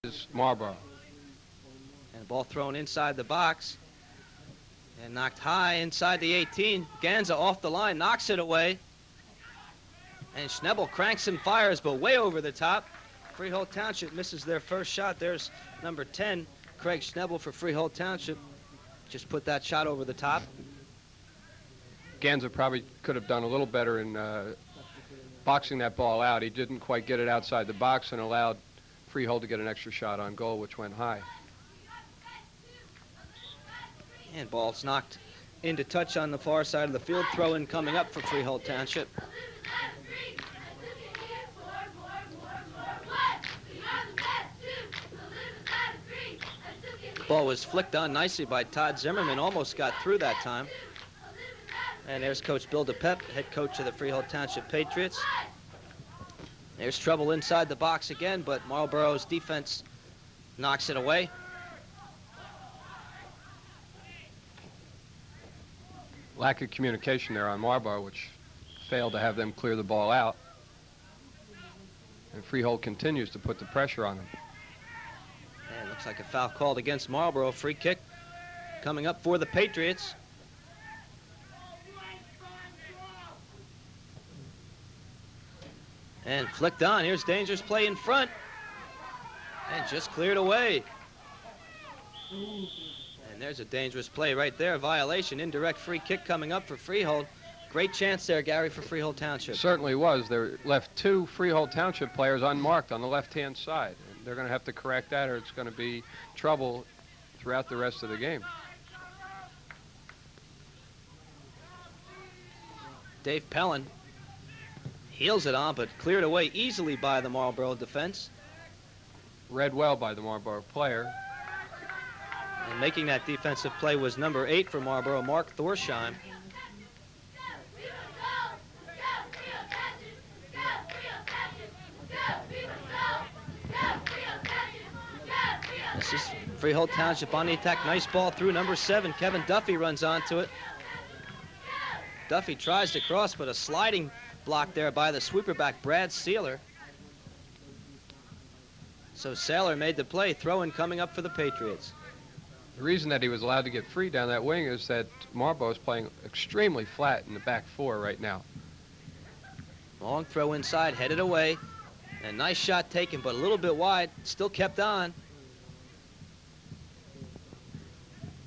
is Marlboro. And ball thrown inside the box and knocked high inside the 18. Ganza off the line, knocks it away. And Schnebel cranks and fires, but way over the top. Freehold Township misses their first shot. There's number 10, Craig Schnebel for Freehold Township. Just put that shot over the top. Ganza probably could have done a little better in boxing that ball out. He didn't quite get it outside the box and allowed Freehold to get an extra shot on goal, which went high. And ball's knocked into touch on the far side of the field. Throw-in coming up for Freehold Township. Ball was flicked on nicely by Todd Zimmerman. Almost got through that time. And there's Coach Bill DePep, head coach of the Freehold Township Patriots. There's trouble inside the box again, but Marlboro's defense knocks it away. Lack of communication there on Marlboro, which failed to have them clear the ball out. And Freehold continues to put the pressure on them. And looks like a foul called against Marlboro. Free kick coming up for the Patriots. And flicked on. Here's dangerous play in front. And just cleared away. And there's a dangerous play right there. Violation. Indirect free kick coming up for Freehold. Great chance there, Gary, for Freehold Township. Certainly was. There left two Freehold Township players unmarked on the left-hand side. And they're going to have to correct that, or it's going to be trouble throughout the rest of the game. Dave Pellin heels it on, but cleared away easily by the Marlboro defense. Read well by the Marlboro player. And making that defensive play was number 8 for Marlboro, Mark Thorsheim. This is Freehold Township on the attack. Nice ball through. Number 7, Kevin Duffy runs onto it. Duffy tries to cross, but a sliding block there by the sweeper back, Brad Sealer. So Saylor made the play. Throw-in coming up for the Patriots. The reason that he was allowed to get free down that wing is that Marlboro is playing extremely flat in the back four right now. Long throw inside, headed away. And nice shot taken, but a little bit wide. Still kept on.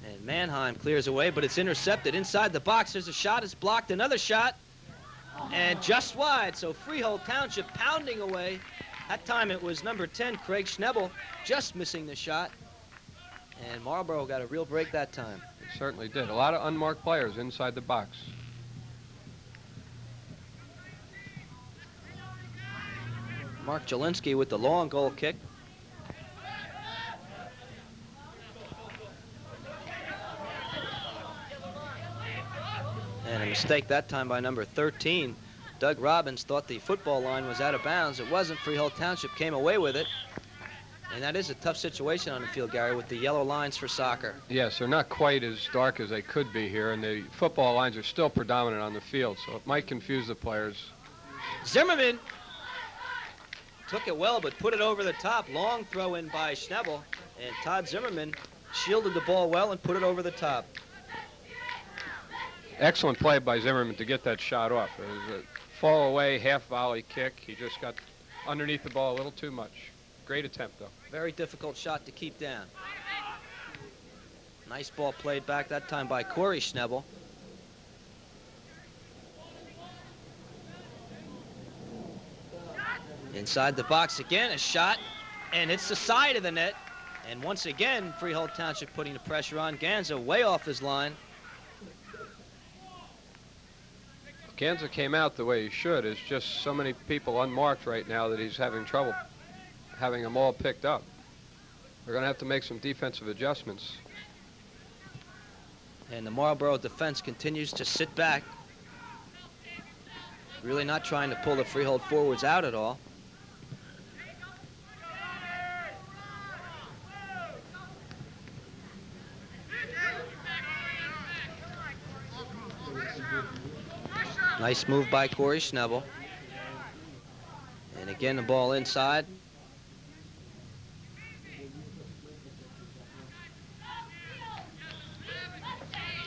And Mannheim clears away, but it's intercepted. Inside the box, there's a shot. It's blocked. Another shot. And just wide. So Freehold Township pounding away. That time it was number 10, Craig Schnebel, just missing the shot. And Marlboro got a real break that time. It certainly did. A lot of unmarked players inside the box. Mark Jelinski with the long goal kick. And a mistake that time by number 13. Doug Robbins thought the football line was out of bounds. It wasn't. Freehold Township came away with it. And that is a tough situation on the field, Gary, with the yellow lines for soccer. Yes, they're not quite as dark as they could be here, and the football lines are still predominant on the field, so it might confuse the players. Zimmerman took it well, but put it over the top. Long throw in by Schnebel, and Todd Zimmerman shielded the ball well and put it over the top. Excellent play by Zimmerman to get that shot off. It was a fall away, half volley kick. He just got underneath the ball a little too much. Great attempt, though. Very difficult shot to keep down. Nice ball played back that time by Corey Schnebel. Inside the box again, a shot, and it's the side of the net. And once again, Freehold Township putting the pressure on. Ganza way off his line. Ganza came out the way he should. There's just so many people unmarked right now that he's having trouble having them all picked up. We're going to have to make some defensive adjustments. And the Marlboro defense continues to sit back. Really not trying to pull the Freehold forwards out at all. Nice move by Corey Schnebel. And again, the ball inside.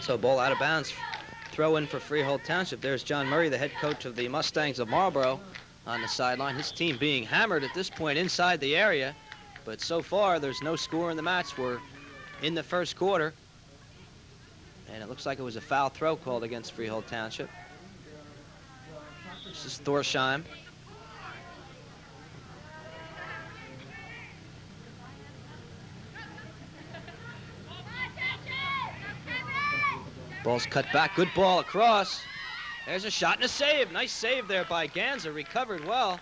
So ball out of bounds. Throw in for Freehold Township. There's John Murray, the head coach of the Mustangs of Marlboro, on the sideline. His team being hammered at this point inside the area. But so far, there's no score in the match. We're in the first quarter. And it looks like it was a foul throw called against Freehold Township. This is Thorsheim. Ball's cut back. Good ball across. There's a shot and a save. Nice save there by Ganza. Recovered well.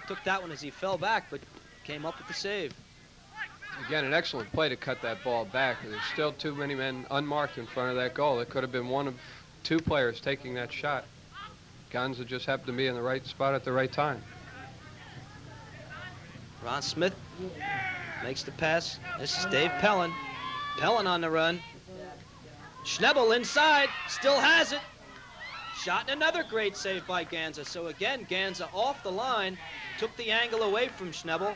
Took that one as he fell back, but came up with the save. Again, an excellent play to cut that ball back. There's still too many men unmarked in front of that goal. It could have been one of two players taking that shot. Ganza just happened to be in the right spot at the right time. Ron Smith makes the pass. This is Dave Pellin. Pellin on the run. Schnebel inside, still has it. Shot and another great save by Ganza. So again, Ganza off the line, took the angle away from Schnebel,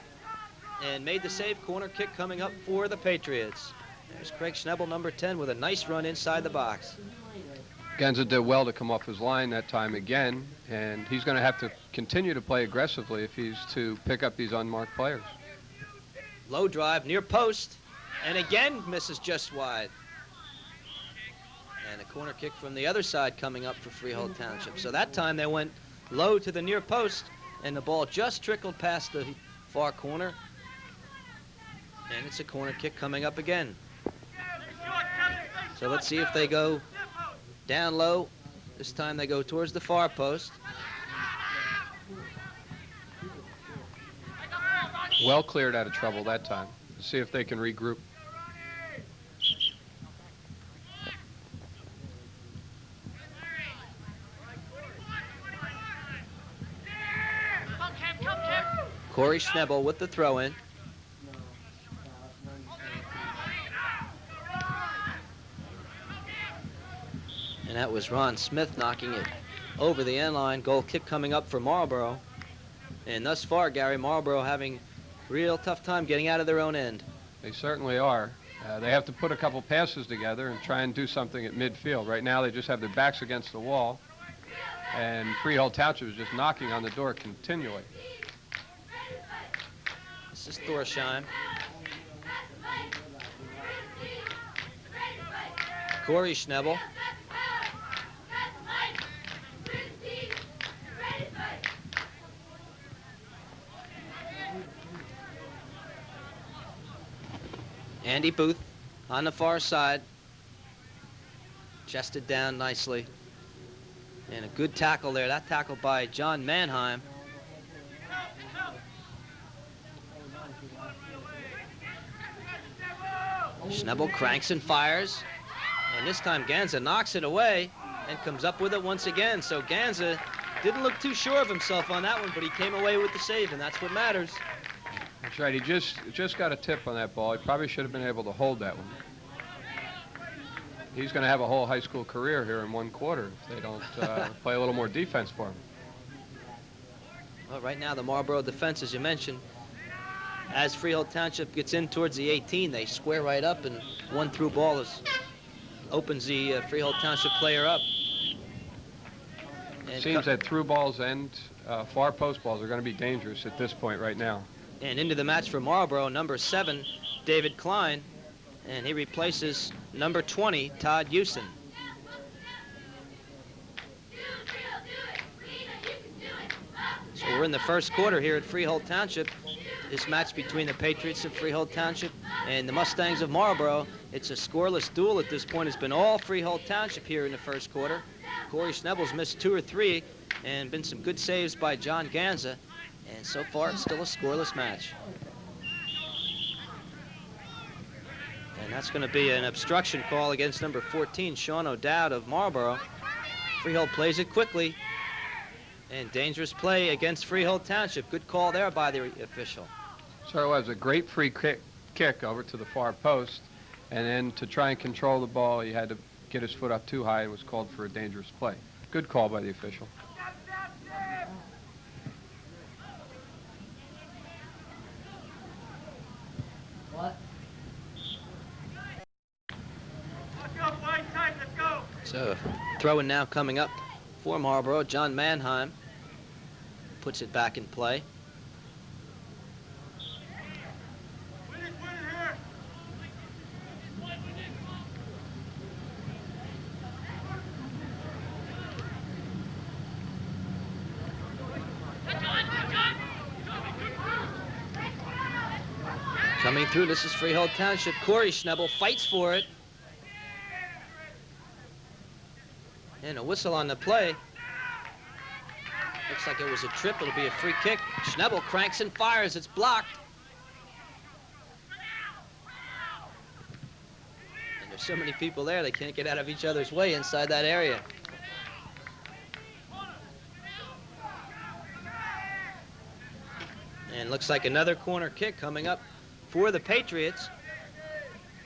and made the save. Corner kick coming up for the Patriots. There's Craig Schnebel, number 10, with a nice run inside the box. Ganza did well to come off his line that time again, and he's going to have to continue to play aggressively if he's to pick up these unmarked players. Low drive, near post, and again misses just wide. And a corner kick from the other side coming up for Freehold Township. So that time they went low to the near post, and the ball just trickled past the far corner. And it's a corner kick coming up again. So let's see if they go down low. This time they go towards the far post. Well cleared out of trouble that time. Let's see if they can regroup. Corey Schnebel with the throw-in. And that was Ron Smith knocking it over the end line. Goal kick coming up for Marlboro. And thus far, Gary, Marlboro having real tough time getting out of their own end. They certainly are. They have to put a couple passes together and try and do something at midfield. Right now they just have their backs against the wall, and Freehold Township is just knocking on the door continually. This is Thorsheim. Corey Schnebel. Andy Booth on the far side. Chested down nicely. And a good tackle there. That tackle by John Mannheim. Schnebel cranks and fires. And this time Ganza knocks it away and comes up with it once again. So Ganza didn't look too sure of himself on that one, but he came away with the save, and that's what matters. That's right. He just got a tip on that ball. He probably should have been able to hold that one. He's going to have a whole high school career here in one quarter if they don't play a little more defense for him. Well, right now the Marlboro defense, as you mentioned, as Freehold Township gets in towards the 18, they square right up, and one through ball opens the Freehold Township player up. It seems that through balls and far post balls are going to be dangerous at this point right now. And into the match for Marlboro, number 7, David Klein, and he replaces number 20, Todd Hewson. So we're in the first quarter here at Freehold Township. This match between the Patriots of Freehold Township and the Mustangs of Marlboro. It's a scoreless duel at this point. It's been all Freehold Township here in the first quarter. Corey Schnebel's missed 2 or 3 and been some good saves by John Ganza. And so far, it's still a scoreless match. And that's going to be an obstruction call against number 14, Sean O'Dowd of Marlboro. Freehold plays it quickly. And dangerous play against Freehold Township. Good call there by the official. So it was a great free kick over to the far post. And then to try and control the ball, he had to get his foot up too high and was called for a dangerous play. Good call by the official. Let's go, White Tide, let's go! So throwing now coming up for Marlboro. John Mannheim puts it back in play. Coming through, this is Freehold Township. Corey Schnebel fights for it. And a whistle on the play. Looks like it was a trip. It'll be a free kick. Schnebel cranks and fires. It's blocked. And there's so many people there, they can't get out of each other's way inside that area. And looks like another corner kick coming up for the Patriots.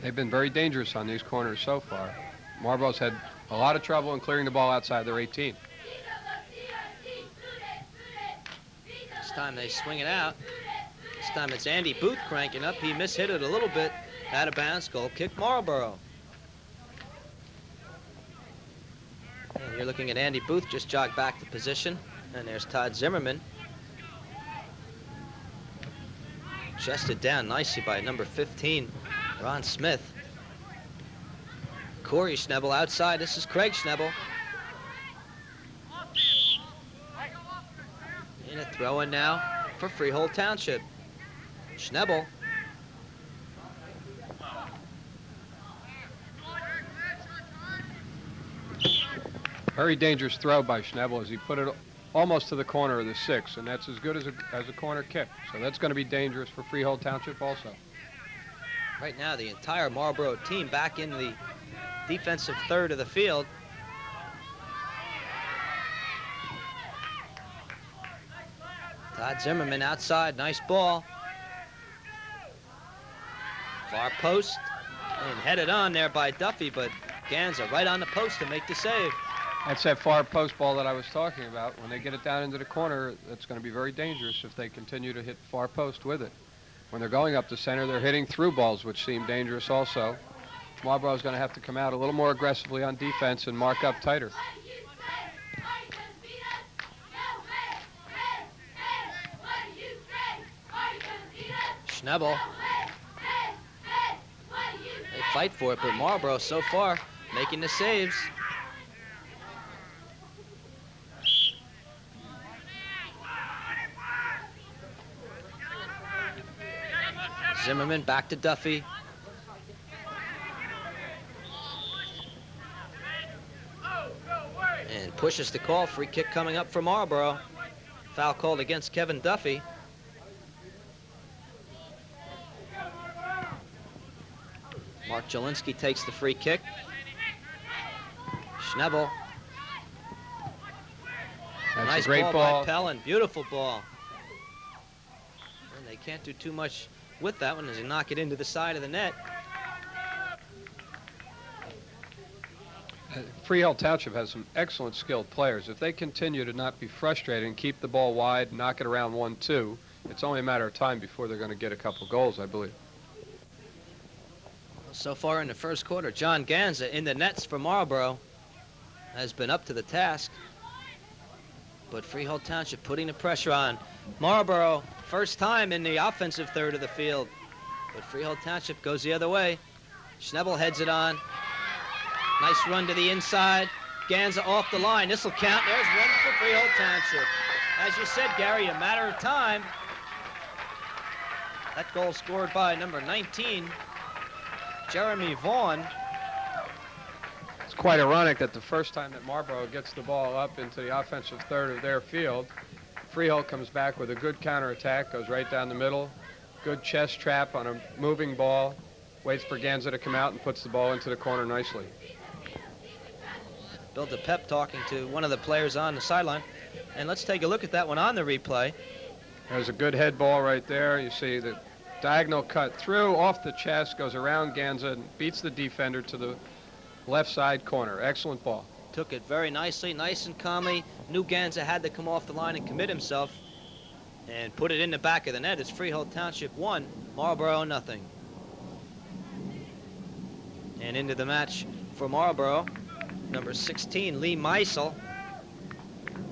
They've been very dangerous on these corners so far. Marlboro's had a lot of trouble in clearing the ball outside their 18. This time they swing it out. This time it's Andy Booth cranking up. He mishit it a little bit. Out of bounds, goal kick Marlboro. And you're looking at Andy Booth just jog back to position. And there's Todd Zimmerman. Chested down nicely by number 15, Ron Smith. Corey Schnebel outside. This is Craig Schnebel. And a throw-in now for Freehold Township. Schnebel. Very dangerous throw by Schnebel as he put it almost to the corner of the 6, and that's as good as a corner kick. So that's going to be dangerous for Freehold Township also. Right now, the entire Marlboro team back in the defensive third of the field. Todd Zimmerman outside, nice ball. Far post, and headed on there by Duffy, but Ganza right on the post to make the save. That's that far post ball that I was talking about. When they get it down into the corner, that's going to be very dangerous if they continue to hit far post with it. When they're going up the center, they're hitting through balls, which seem dangerous also. Marlboro's going to have to come out a little more aggressively on defense and mark up tighter. Schnebel. They fight for it, but Marlboro so far making the saves. Zimmerman back to Duffy. And pushes the call. Free kick coming up for Marlboro. Foul called against Kevin Duffy. Mark Jelinski takes the free kick. Schnebel. That's Nice a great ball by Pellin. Beautiful ball. And they can't do too much with that one as they knock it into the side of the net. Freehold Township has some excellent skilled players. If they continue to not be frustrated and keep the ball wide, knock it around 1-2, it's only a matter of time before they're going to get a couple goals, I believe. So far in the first quarter, John Ganza in the nets for Marlboro has been up to the task. But Freehold Township putting the pressure on. Marlboro, first time in the offensive third of the field. But Freehold Township goes the other way. Schnebel heads it on. Nice run to the inside. Ganza off the line. This will count. There's one for Freehold Township. As you said, Gary, a matter of time. That goal scored by number 19, Jeremy Vaughn. It's quite ironic that the first time that Marlboro gets the ball up into the offensive third of their field, Freehold comes back with a good counterattack, goes right down the middle, good chest trap on a moving ball, waits for Ganza to come out and puts the ball into the corner nicely. Bill DePep talking to one of the players on the sideline. And let's take a look at that one on the replay. There's a good head ball right there. You see the diagonal cut through, off the chest, goes around Ganza and beats the defender to the left side corner. Excellent ball. Took it very nicely, nice and calmly. Knew Ganza had to come off the line and commit himself and put it in the back of the net. It's Freehold Township 1, Marlboro 0. And into the match for Marlboro number 16, Lee Meisel.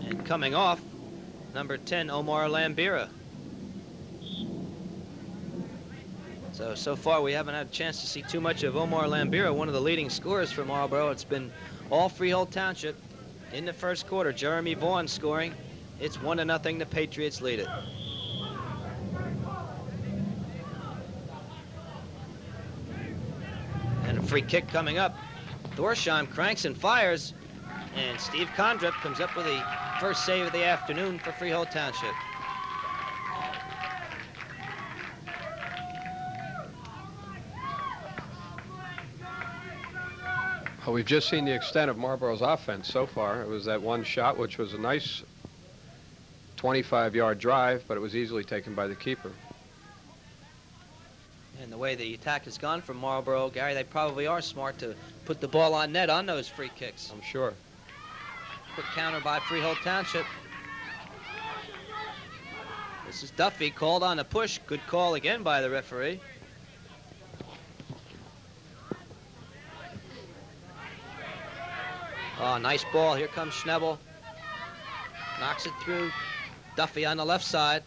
And coming off, number 10, Omar Lambira. So far we haven't had a chance to see too much of Omar Lambira, one of the leading scorers for Marlboro. It's been all Freehold Township in the first quarter. Jeremy Vaughn scoring. It's 1-0, the Patriots lead it. And a free kick coming up. Thorsheim cranks and fires, and Steve Condrip comes up with the first save of the afternoon for Freehold Township. Well, we've just seen the extent of Marlboro's offense so far. It was that one shot, which was a nice 25-yard drive, but it was easily taken by the keeper. And the way the attack has gone from Marlboro, Gary, they probably are smart to put the ball on net on those free kicks. I'm sure. Quick counter by Freehold Township. This is Duffy, called on a push. Good call again by the referee. Oh, nice ball. Here comes Schnebel. Knocks it through. Duffy on the left side.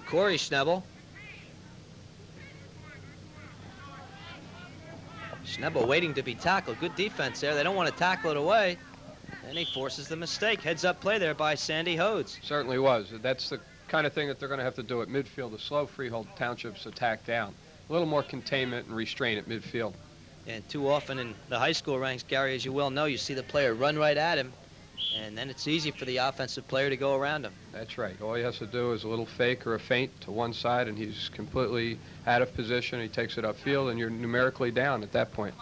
Corey Schnebel. Schnebel waiting to be tackled. Good defense there. They don't want to tackle it away. And he forces the mistake. Heads-up play there by Sandy Hodes. Certainly was. That's the kind of thing that they're going to have to do at midfield to slow Freehold Township's attack down. A little more containment and restraint at midfield. And too often in the high school ranks, Gary, as you well know, you see the player run right at him, and then it's easy for the offensive player to go around him. That's right. All he has to do is a little fake or a feint to one side, and he's completely out of position. He takes it upfield, and you're numerically down at that point.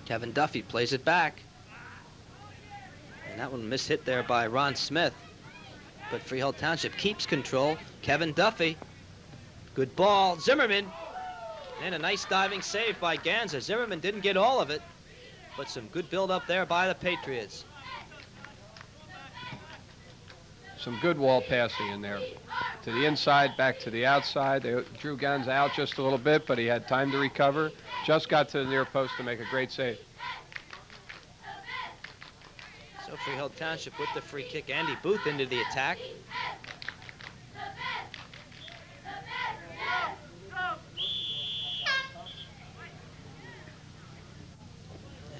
Kevin Duffy plays it back. And that one mishit there by Ron Smith. But Freehold Township keeps control. Kevin Duffy. Good ball. Zimmerman. And a nice diving save by Ganza. Zimmerman didn't get all of it, but some good build-up there by the Patriots. Some good wall passing in there. To the inside, back to the outside. They drew Ganza out just a little bit, but he had time to recover. Just got to the near post to make a great save. So Freehold Township with the free kick. Andy Booth into the attack.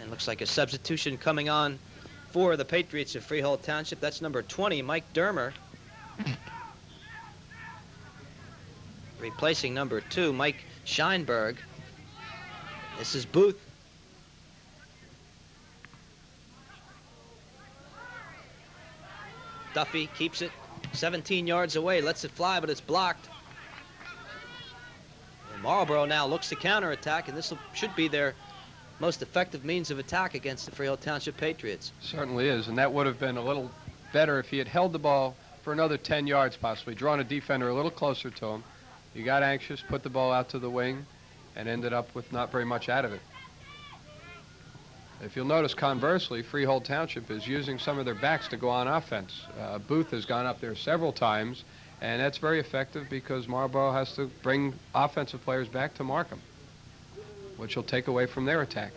And looks like a substitution coming on for the Patriots of Freehold Township. That's number 20, Mike Dermer. Replacing number 2, Mike Scheinberg. This is Booth. Duffy keeps it 17 yards away, lets it fly, but it's blocked. And Marlboro now looks to counterattack, and this should be their most effective means of attack against the Freehold Township Patriots. Certainly is, and that would have been a little better if he had held the ball for another 10 yards possibly, drawn a defender a little closer to him. He got anxious, put the ball out to the wing, and ended up with not very much out of it. If you'll notice, conversely, Freehold Township is using some of their backs to go on offense. Booth has gone up there several times, and that's very effective because Marlboro has to bring offensive players back to mark them, which will take away from their attack.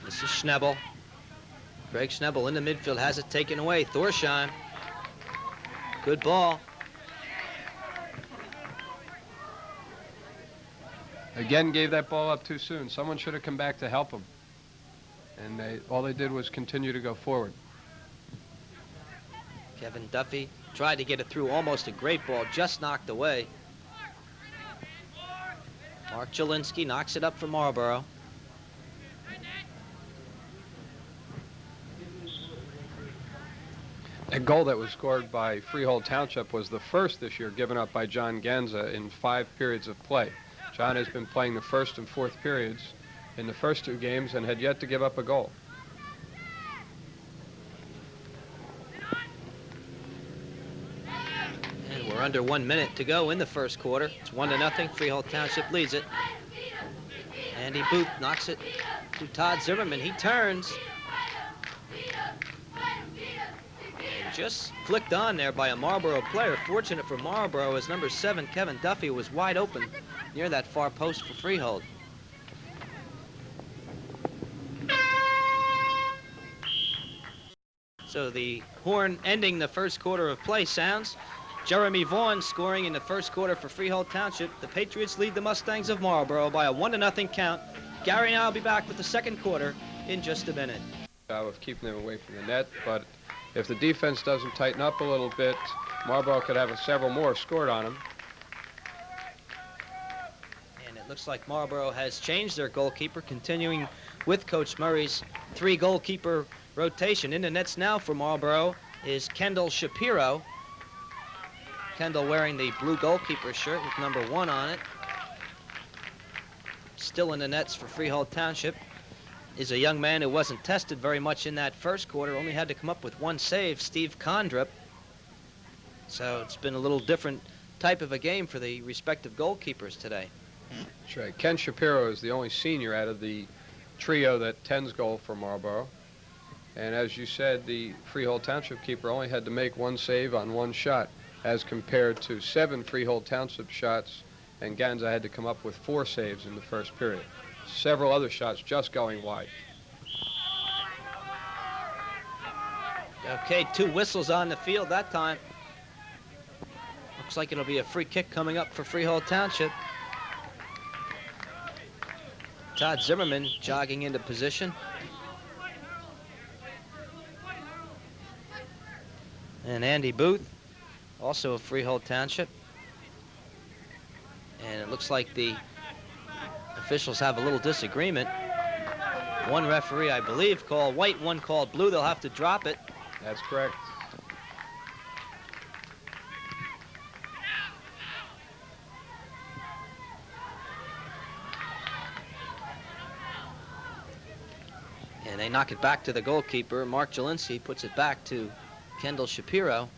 This is Schnebel. Greg Schnebel in the midfield has it taken away. Thorsheim. Good ball. Again, gave that ball up too soon. Someone should have come back to help him. And all they did was continue to go forward. Kevin Duffy tried to get it through. Almost a great ball, just knocked away. Mark Jelinski knocks it up for Marlboro. A goal that was scored by Freehold Township was the first this year given up by John Ganza in 5 periods of play. John has been playing the first and fourth periods in the first 2 games and had yet to give up a goal. And we're under 1 minute to go in the first quarter. It's 1-0. Freehold Township leads it. Andy Booth knocks it to Todd Zimmerman. He turns. just flicked on there by a Marlboro player. Fortunate for Marlboro, as number 7, Kevin Duffy, was wide open near that far post for Freehold. So the horn ending the first quarter of play sounds. Jeremy Vaughn scoring in the first quarter for Freehold Township. The Patriots lead the Mustangs of Marlboro by a 1-0 count. Gary and I will be back with the second quarter in just a minute. Of keeping them away from the net, but if the defense doesn't tighten up a little bit, Marlboro could have several more scored on them. And it looks like Marlboro has changed their goalkeeper, continuing with Coach Murray's 3-goalkeeper rotation. In the nets now for Marlboro is Kendall Shapiro. Kendall wearing the blue goalkeeper shirt with number 1 on it. Still in the nets for Freehold Township is a young man who wasn't tested very much in that first quarter, only had to come up with 1 save, Steve Condrip. So it's been a little different type of a game for the respective goalkeepers today. That's right. Ken Shapiro is the only senior out of the trio that tends goal for Marlboro. And as you said, the Freehold Township keeper only had to make 1 save on 1 shot, as compared to 7 Freehold Township shots, and Ganza had to come up with 4 saves in the first period. Several other shots just going wide. Okay, 2 whistles on the field that time. Looks like it'll be a free kick coming up for Freehold Township. Todd Zimmerman jogging into position. And Andy Booth, also of Freehold Township. And it looks like the officials have a little disagreement. 1 referee, I believe, called white, 1 called blue. They'll have to drop it. That's correct. And they knock it back to the goalkeeper. Mark Jelinski puts it back to Kendall Shapiro.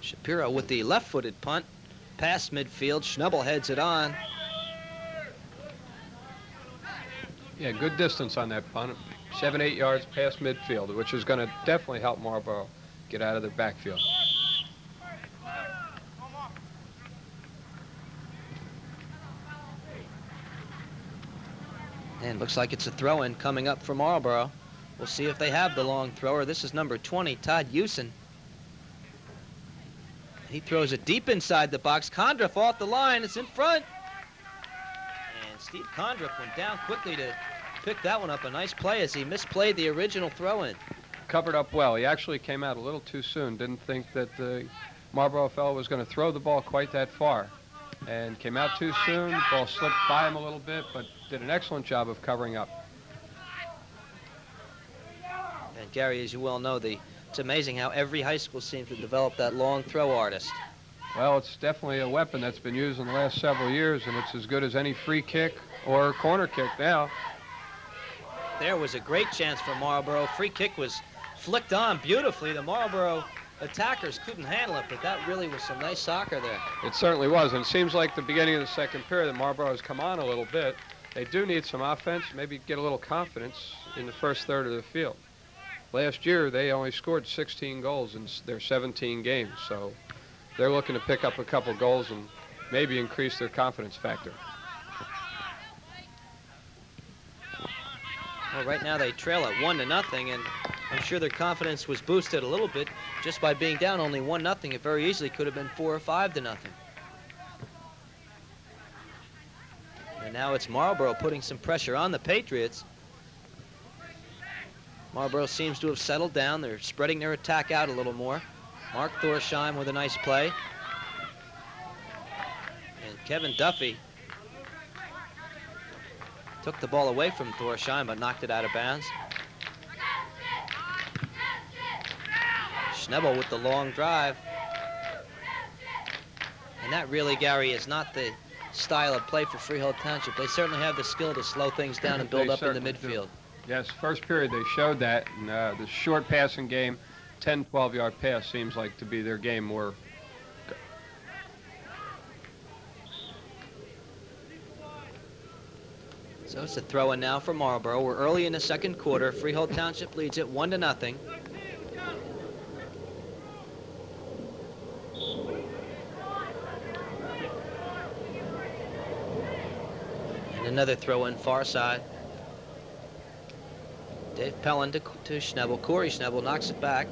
Shapiro with the left-footed punt. Past midfield. Schnebel heads it on. Yeah, good distance on that punt. 7-8 yards past midfield, which is going to definitely help Marlboro get out of their backfield. And looks like it's a throw-in coming up for Marlboro. We'll see if they have the long thrower. This is number 20, Todd Hewson. He throws it deep inside the box. Condriff off the line. It's in front. And Steve Condriff went down quickly to pick that one up. A nice play as he misplayed the original throw-in. Covered up well. He actually came out a little too soon. Didn't think that the Marlboro fellow was going to throw the ball quite that far. And came out too soon. The ball slipped by him a little bit, but did an excellent job of covering up. And Gary, as you well know, it's amazing how every high school seems to develop that long throw artist. Well, it's definitely a weapon that's been used in the last several years, and it's as good as any free kick or corner kick now. There was a great chance for Marlboro. Free kick was flicked on beautifully. The Marlboro attackers couldn't handle it, but that really was some nice soccer there. It certainly was, and it seems like the beginning of the second period that Marlboro has come on a little bit. They do need some offense, maybe get a little confidence in the first third of the field. Last year, they only scored 16 goals in their 17 games, so they're looking to pick up a couple goals and maybe increase their confidence factor. Well, right now they trail at 1-0, and I'm sure their confidence was boosted a little bit just by being down only 1-0. It very easily could have been 4 or 5-0. And now it's Marlboro putting some pressure on the Patriots. Marlboro seems to have settled down. They're spreading their attack out a little more. Mark Thorsheim with a nice play. And Kevin Duffy took the ball away from Thorsheim but knocked it out of bounds. Schnebel with the long drive. And that really, Gary, is not the style of play for Freehold Township. They certainly have the skill to slow things down and build up in the midfield. Do. Yes, first period they showed that, and the short passing game, 10, 12-yard pass seems like to be their game more. So it's a throw-in now for Marlboro. We're early in the second quarter. Freehold Township leads it 1-0. And another throw-in far side. Dave Pellin to Schnebel. Corey Schnebel knocks it back.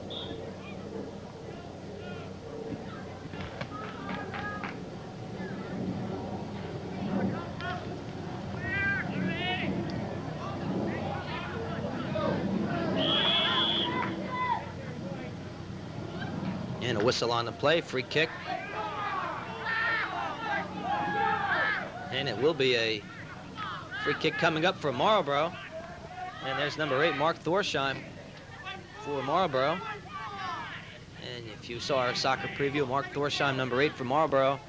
And a whistle on the play, free kick. And it will be a free kick coming up for Marlboro. And there's number 8, Mark Thorsheim for Marlboro. And if you saw our soccer preview, Mark Thorsheim, number 8 for Marlboro,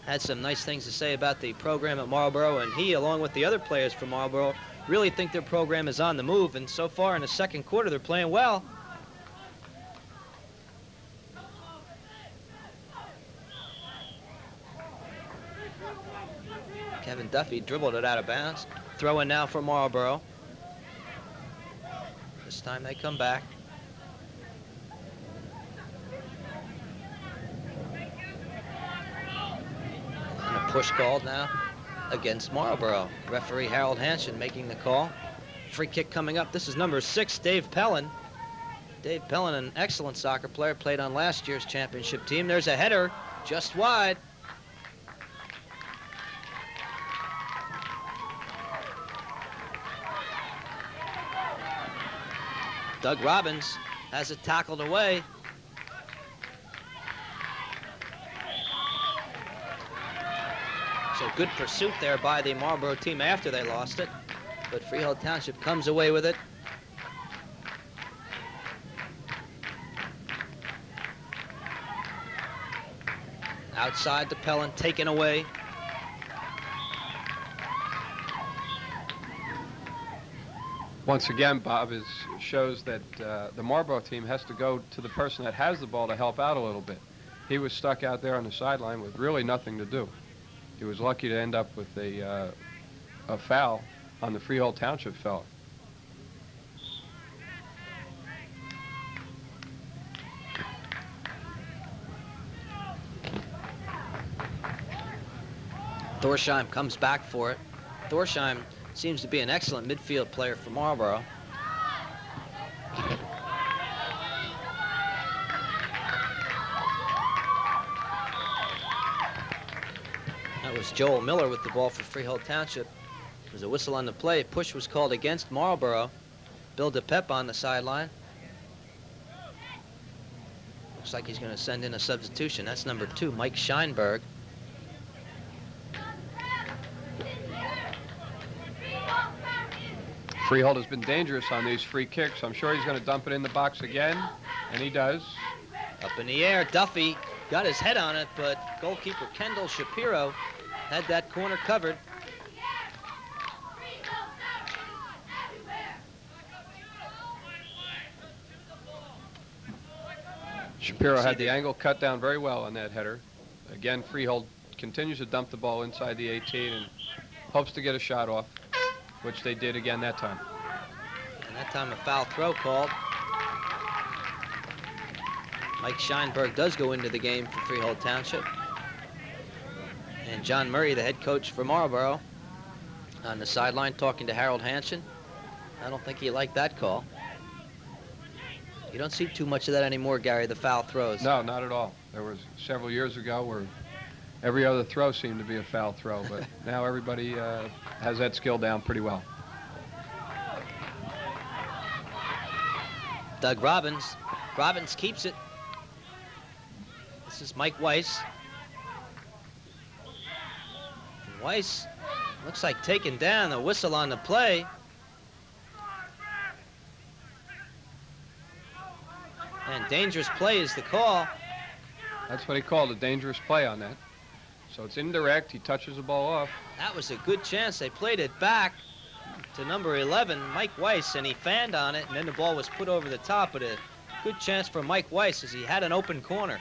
had some nice things to say about the program at Marlboro. And he, along with the other players from Marlboro, really think their program is on the move. And so far in the second quarter, they're playing well. Kevin Duffy dribbled it out of bounds. Throw in now for Marlboro. This time they come back. And a push called now against Marlboro. Referee Harold Hansen making the call. Free kick coming up. This is number 6, Dave Pellin. Dave Pellin, an excellent soccer player, played on last year's championship team. There's a header just wide. Doug Robbins has it tackled away. So good pursuit there by the Marlboro team after they lost it. But Freehold Township comes away with it. Outside to Pellin, taken away. Once again, Bob, shows that the Marlboro team has to go to the person that has the ball to help out a little bit. He was stuck out there on the sideline with really nothing to do. He was lucky to end up with a foul on the Freehold Township fella. Thorsheim comes back for it. Thorsheim seems to be an excellent midfield player for Marlboro. That was Joel Miller with the ball for Freehold Township. There's a whistle on the play. Push was called against Marlboro. Bill DePep on the sideline. Looks like he's going to send in a substitution. That's number 2, Mike Scheinberg. Freehold has been dangerous on these free kicks. I'm sure he's going to dump it in the box again, and he does. Up in the air, Duffy got his head on it, but goalkeeper Kendall Shapiro had that corner covered. Shapiro had the angle cut down very well on that header. Again, Freehold continues to dump the ball inside the 18 and hopes to get a shot off, which they did again that time. And that time a foul throw called. Mike Scheinberg does go into the game for Freehold Township. And John Murray, the head coach for Marlboro, on the sideline talking to Harold Hansen. I don't think he liked that call. You don't see too much of that anymore, Gary, the foul throws. No, not at all. There was several years ago where every other throw seemed to be a foul throw, but now everybody has that skill down pretty well. Doug Robbins. Robbins keeps it. This is Mike Weiss. And Weiss looks like taken down. The whistle on the play. And dangerous play is the call. That's what he called a dangerous play on that. So it's indirect. He touches the ball off. That was a good chance. They played it back to number 11, Mike Weiss, and he fanned on it, and then the ball was put over the top. But a good chance for Mike Weiss as he had an open corner.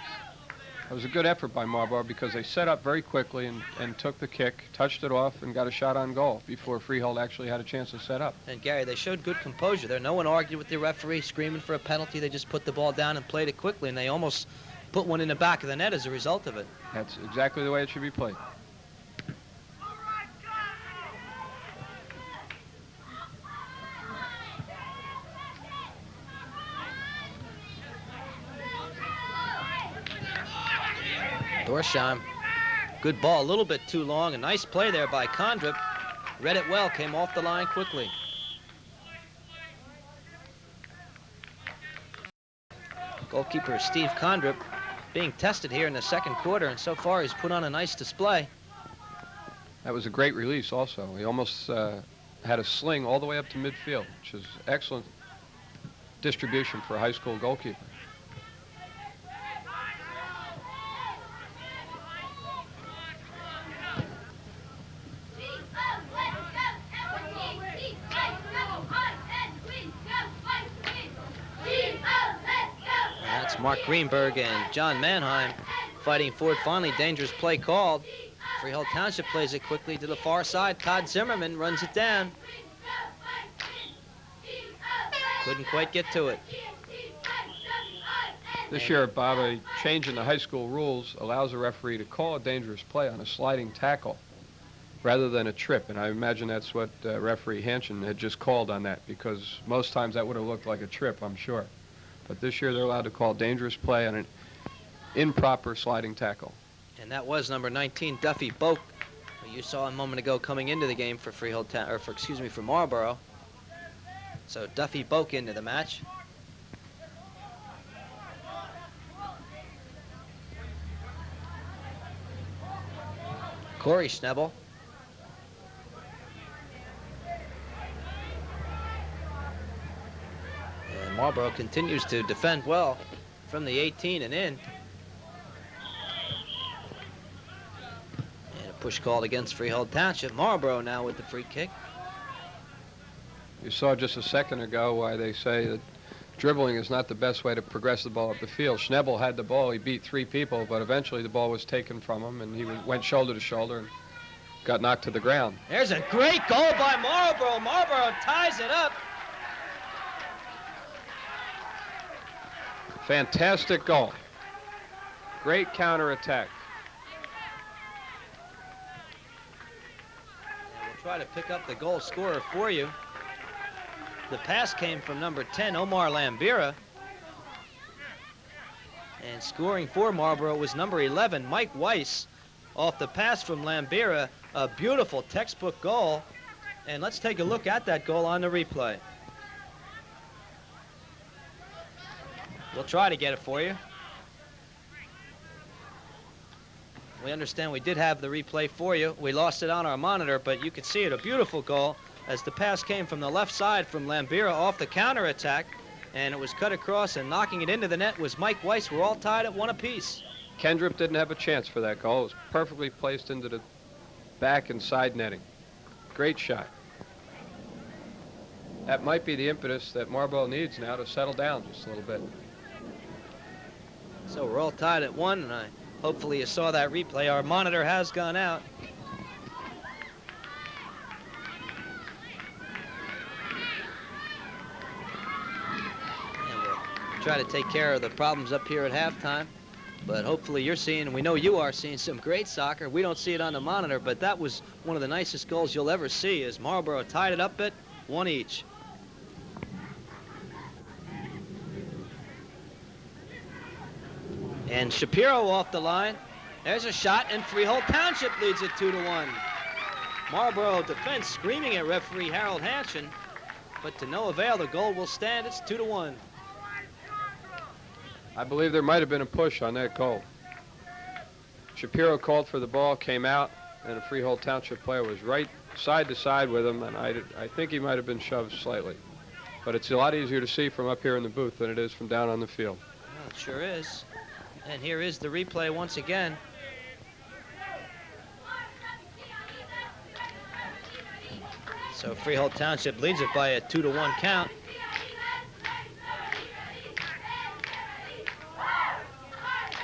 It was a good effort by Marlboro because they set up very quickly and took the kick, touched it off, and got a shot on goal before Freehold actually had a chance to set up. And Gary, they showed good composure there. No one argued with the referee screaming for a penalty. They just put the ball down and played it quickly, and they almost put one in the back of the net as a result of it. That's exactly the way it should be played. Dorsheim, good ball, a little bit too long. A nice play there by Condrip. Read it well, came off the line quickly. Goalkeeper Steve Condrip being tested here in the second quarter, and so far he's put on a nice display. That was a great release also. He almost had a sling all the way up to midfield, which is excellent distribution for a high school goalkeeper. Mark Greenberg and John Mannheim fighting for it. Finally, dangerous play called. Freehold Township plays it quickly to the far side. Todd Zimmerman runs it down. Couldn't quite get to it. This year, Bob, a change in the high school rules allows a referee to call a dangerous play on a sliding tackle rather than a trip, and I imagine that's what referee Hanshin had just called on that, because most times that would have looked like a trip, I'm sure. But this year they're allowed to call dangerous play on an improper sliding tackle. And that was number 19, Duffy Boak, who you saw a moment ago coming into the game for for Marlboro. So Duffy Boak into the match. Corey Schnebel. And Marlboro continues to defend well from the 18 and in. And a push called against Freehold Township. Marlboro now with the free kick. You saw just a second ago why they say that dribbling is not the best way to progress the ball up the field. Schnebel had the ball. He beat 3 people, but eventually the ball was taken from him, and he went shoulder to shoulder and got knocked to the ground. There's a great goal by Marlboro. Marlboro ties it up. Fantastic goal. Great counterattack. And we'll try to pick up the goal scorer for you. The pass came from number 10, Omar Lambira. And scoring for Marlboro was number 11, Mike Weiss, off the pass from Lambira. A beautiful textbook goal. And let's take a look at that goal on the replay. We'll try to get it for you. We understand we did have the replay for you. We lost it on our monitor, but you can see it, a beautiful goal, as the pass came from the left side from Lambira off the counterattack, and it was cut across, and knocking it into the net was Mike Weiss. We're all tied at 1 apiece. Kendrick didn't have a chance for that goal. It was perfectly placed into the back and side netting. Great shot. That might be the impetus that Marlboro needs now to settle down just a little bit. So we're all tied at 1, and hopefully you saw that replay. Our monitor has gone out. And we'll try to take care of the problems up here at halftime. But hopefully you're seeing, and we know you are seeing, some great soccer. We don't see it on the monitor, but that was one of the nicest goals you'll ever see, as Marlboro tied it up at 1 each. And Shapiro off the line. There's a shot, and Freehold Township leads it 2-1. Marlboro defense screaming at referee Harold Hanshin, but to no avail. The goal will stand. It's 2-1. I believe there might have been a push on that goal. Shapiro called for the ball, came out, and a Freehold Township player was right side to side with him, and I think he might have been shoved slightly. But it's a lot easier to see from up here in the booth than it is from down on the field. Well, it sure is. And here is the replay once again. So Freehold Township leads it by a 2-1 count.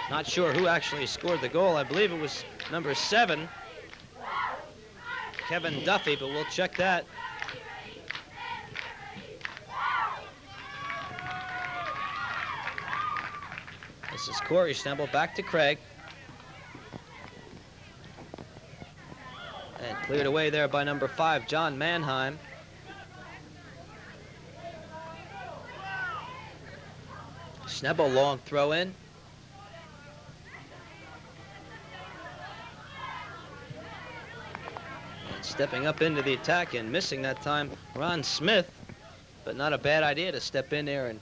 Not sure who actually scored the goal. I believe it was number 7, Kevin Duffy, but we'll check that. This is Corey Schnebel back to Craig. And cleared away there by number 5, John Mannheim. Schnebel long throw in. And stepping up into the attack and missing that time, Ron Smith. But not a bad idea to step in there and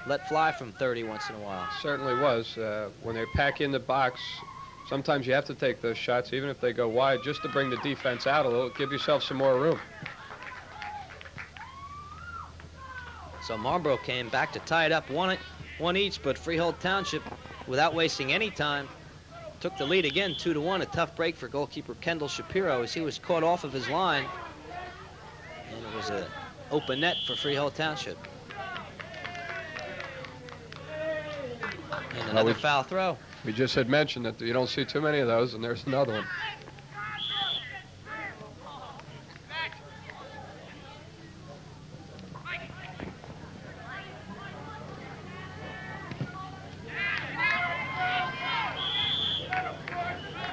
let fly from 30 once in a while. Certainly was. When they pack in the box, sometimes you have to take those shots, even if they go wide, just to bring the defense out a little, give yourself some more room. So Marlboro came back to tie it up one each, but Freehold Township, without wasting any time, took the lead again, 2-1. A tough break for goalkeeper Kendall Shapiro as he was caught off of his line. And it was an open net for Freehold Township. And another foul throw. We just had mentioned that you don't see too many of those, and there's another one.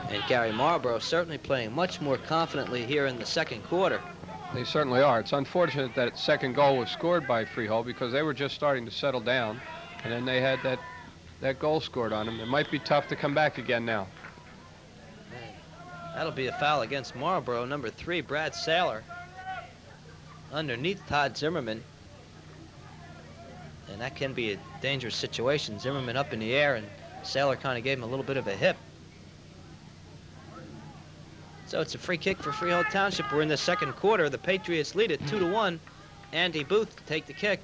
And Gary Marlboro certainly playing much more confidently here in the second quarter. They certainly are. It's unfortunate that second goal was scored by Freehold because they were just starting to settle down, and then they had that goal scored on them. It might be tough to come back again now. That'll be a foul against Marlboro. Number 3, Brad Saylor, underneath Todd Zimmerman. And that can be a dangerous situation. Zimmerman up in the air, and Saylor kind of gave him a little bit of a hip. So it's a free kick for Freehold Township. We're in the second quarter. The Patriots lead it 2-1. Andy Booth to take the kick.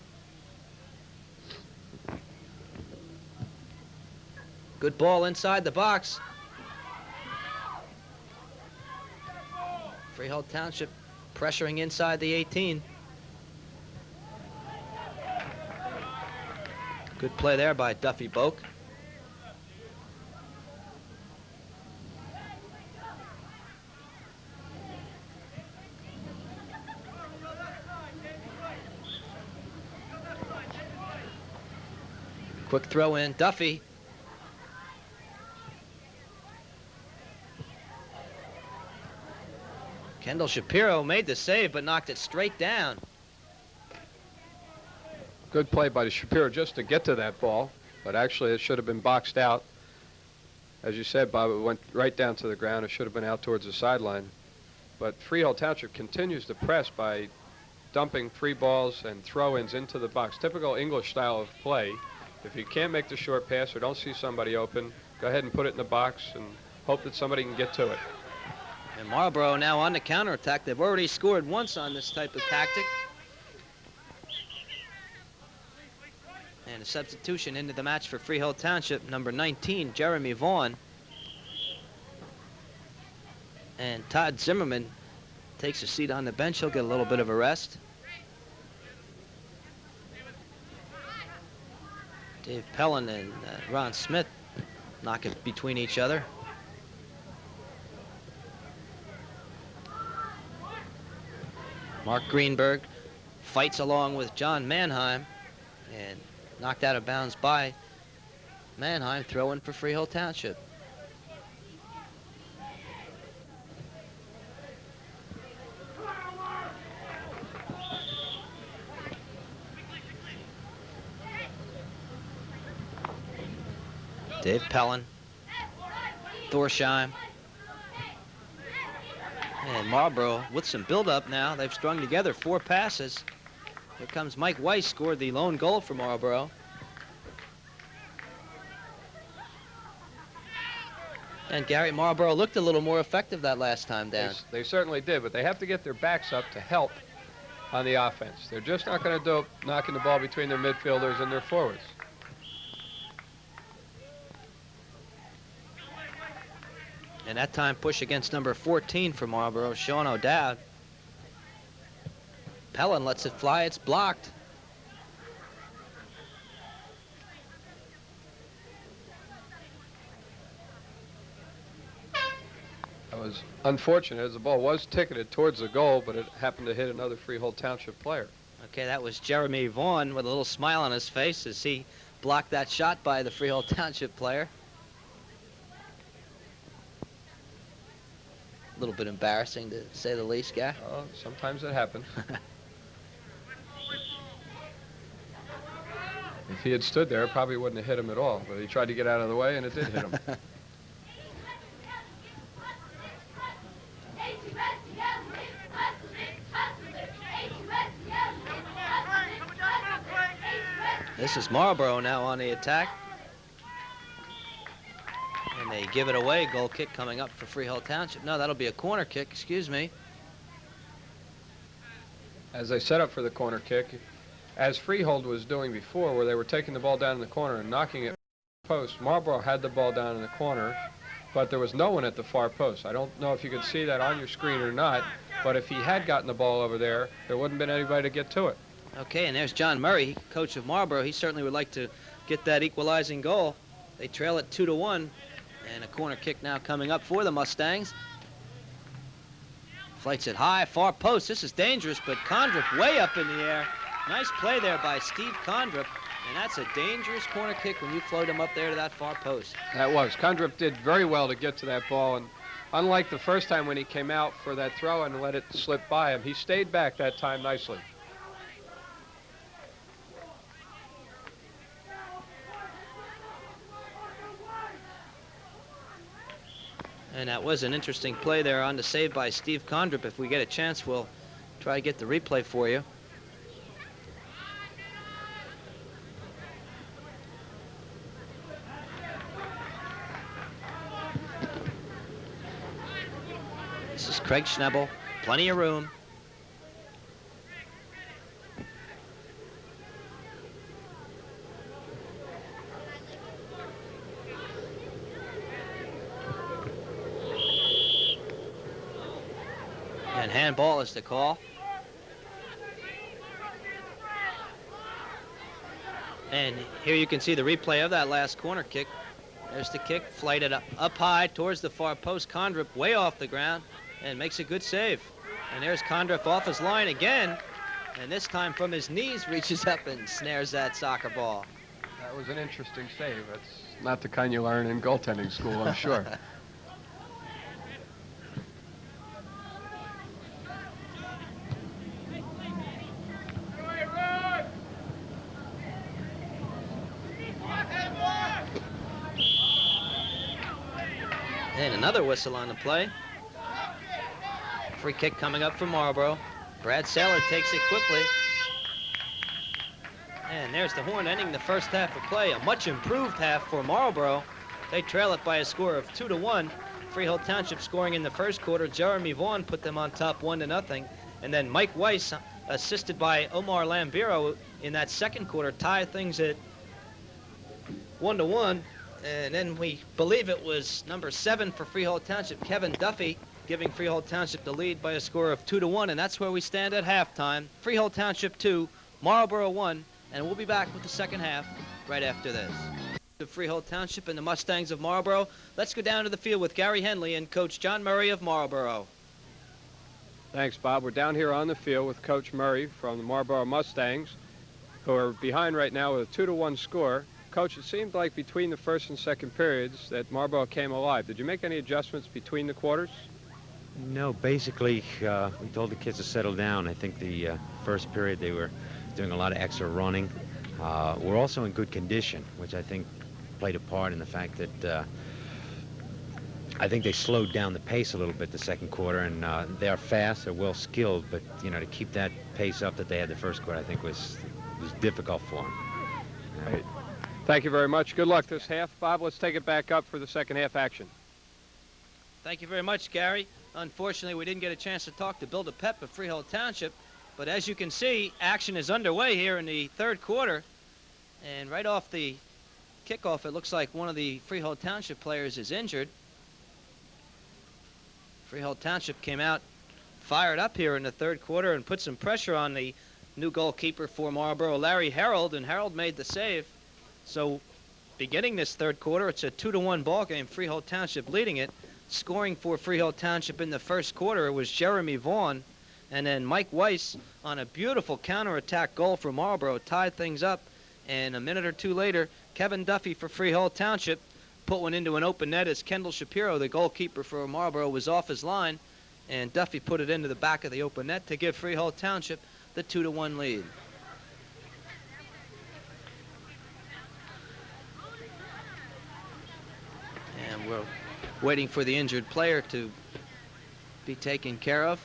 Good ball inside the box. Freehold Township pressuring inside the 18. Good play there by Duffy Boak. Quick throw in, Duffy. Kendall Shapiro made the save, but knocked it straight down. Good play by Shapiro just to get to that ball, but actually it should have been boxed out. As you said, Bob, it went right down to the ground. It should have been out towards the sideline. But Freehold Township continues to press by dumping free balls and throw-ins into the box. Typical English style of play. If you can't make the short pass or don't see somebody open, go ahead and put it in the box and hope that somebody can get to it. And Marlboro now on the counterattack. They've already scored once on this type of tactic. And a substitution into the match for Freehold Township, number 19, Jeremy Vaughn. And Todd Zimmerman takes a seat on the bench. He'll get a little bit of a rest. Dave Pellin and Ron Smith knock it between each other. Mark Greenberg fights along with John Mannheim and knocked out of bounds by Mannheim, throwing for Freehold Township. Dave Pellin, Thorsheim, and Marlboro with some build-up now. They've strung together 4 passes. Here comes Mike Weiss, scored the lone goal for Marlboro. And Gary Marlboro looked a little more effective that last time down. They certainly did, but they have to get their backs up to help on the offense. They're just not going to do knocking the ball between their midfielders and their forwards. And that time push against number 14 for Marlboro, Sean O'Dowd. Pellin lets it fly, it's blocked. That was unfortunate, as the ball was ticketed towards the goal, but it happened to hit another Freehold Township player. Okay, that was Jeremy Vaughn with a little smile on his face as he blocked that shot by the Freehold Township player. A little bit embarrassing, to say the least, Guy. Oh, sometimes it happens. If he had stood there, it probably wouldn't have hit him at all, but he tried to get out of the way, and it did hit him. This is Marlboro now on the attack. And they give it away. Goal kick coming up for Freehold Township. No, that'll be a corner kick, excuse me. As they set up for the corner kick, as Freehold was doing before, where they were taking the ball down in the corner and knocking it post, Marlboro had the ball down in the corner, but there was no one at the far post. I don't know if you can see that on your screen or not, but if he had gotten the ball over there, there wouldn't have been anybody to get to it. Okay, and there's John Murray, coach of Marlboro. He certainly would like to get that equalizing goal. They trail it 2-1, and a corner kick now coming up for the Mustangs. Flights it high, far post. This is dangerous, but Condrip way up in the air. Nice play there by Steve Condrip, and that's a dangerous corner kick when you float him up there to that far post. That was. Condrip did very well to get to that ball, and unlike the first time when he came out for that throw and let it slip by him, he stayed back that time nicely. And that was an interesting play there on the save by Steve Condrip. If we get a chance, we'll try to get the replay for you. This is Craig Schnebel, plenty of room. And handball is the call. And here you can see the replay of that last corner kick. There's the kick, flighted up high towards the far post. Condrip way off the ground and makes a good save. And there's Condrip off his line again. And this time from his knees reaches up and snares that soccer ball. That was an interesting save. That's not the kind you learn in goaltending school, I'm sure. And another whistle on the play. Free kick coming up from Marlboro. Brad Saylor takes it quickly. And there's the horn ending the first half of play. A much improved half for Marlboro. They trail it by a score of 2-1. Freehold Township scoring in the first quarter. Jeremy Vaughn put them on top 1-0. And then Mike Weiss, assisted by Omar Lambiro in that second quarter, tied things at 1-1. And then we believe it was number 7 for Freehold Township, Kevin Duffy, giving Freehold Township the lead by a score of 2-1, and that's where we stand at halftime. Freehold Township 2, Marlboro 1, and we'll be back with the second half right after this. The Freehold Township and the Mustangs of Marlboro. Let's go down to the field with Gary Henley and Coach John Murray of Marlboro. Thanks, Bob. We're down here on the field with Coach Murray from the Marlboro Mustangs, who are behind right now with a 2-1 score. Coach, it seemed like between the first and second periods that Marlboro came alive. Did you make any adjustments between the quarters? No, basically, we told the kids to settle down. I think the first period they were doing a lot of extra running. We're also in good condition, which I think played a part in the fact that I think they slowed down the pace a little bit the second quarter, and they're fast, they're well skilled, but you know, to keep that pace up that they had the first quarter, I think was difficult for them. Right. Thank you very much. Good luck this half. Bob, let's take it back up for the second half action. Thank you very much, Gary. Unfortunately, we didn't get a chance to talk to Bill DePep of Freehold Township, but as you can see, action is underway here in the third quarter. And right off the kickoff, it looks like one of the Freehold Township players is injured. Freehold Township came out fired up here in the third quarter and put some pressure on the new goalkeeper for Marlboro, Larry Harold, and Harold made the save. So beginning this third quarter, it's a 2-1 ball game, Freehold Township leading it. scoring for Freehold Township in the first quarter was Jeremy Vaughn, and then Mike Weiss on a beautiful counterattack goal for Marlboro tied things up, and a minute or two later, Kevin Duffy for Freehold Township put one into an open net as Kendall Shapiro, the goalkeeper for Marlboro, was off his line, and Duffy put it into the back of the open net to give Freehold Township the 2-1 lead. And we're waiting for the injured player to be taken care of.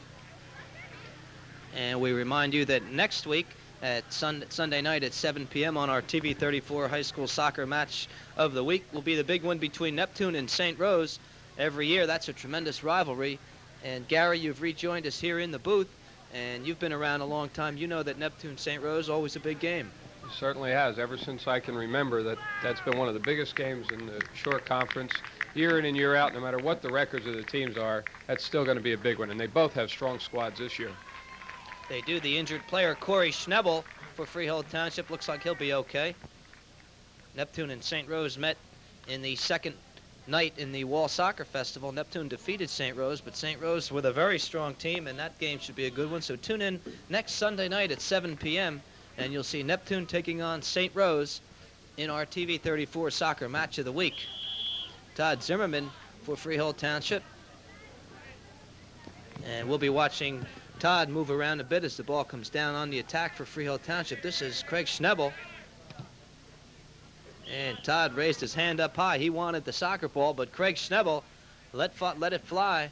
And we remind you that next week at Sunday night at 7 p.m. on our TV 34 high school soccer match of the week will be the big one between Neptune and St. Rose. Every year, that's a tremendous rivalry. And Gary, you've rejoined us here in the booth, and you've been around a long time. You know that Neptune-St. Rose, always a big game. It certainly has. Ever since I can remember, that's been one of the biggest games in the Shore Conference. Year in and year out, no matter what the records of the teams are, that's still going to be a big one. And they both have strong squads this year. They do. The injured player, Corey Schnebel, for Freehold Township, looks like he'll be okay. Neptune and St. Rose met in the second night in the Wall Soccer Festival. Neptune defeated St. Rose, but St. Rose with a very strong team, and that game should be a good one. So tune in next Sunday night at 7 p.m., and you'll see Neptune taking on St. Rose in our TV 34 soccer match of the week. Todd Zimmerman for Freehold Township. And we'll be watching Todd move around a bit as the ball comes down on the attack for Freehold Township. This is Craig Schnebel. And Todd raised his hand up high. He wanted the soccer ball, but Craig Schnebel let it fly.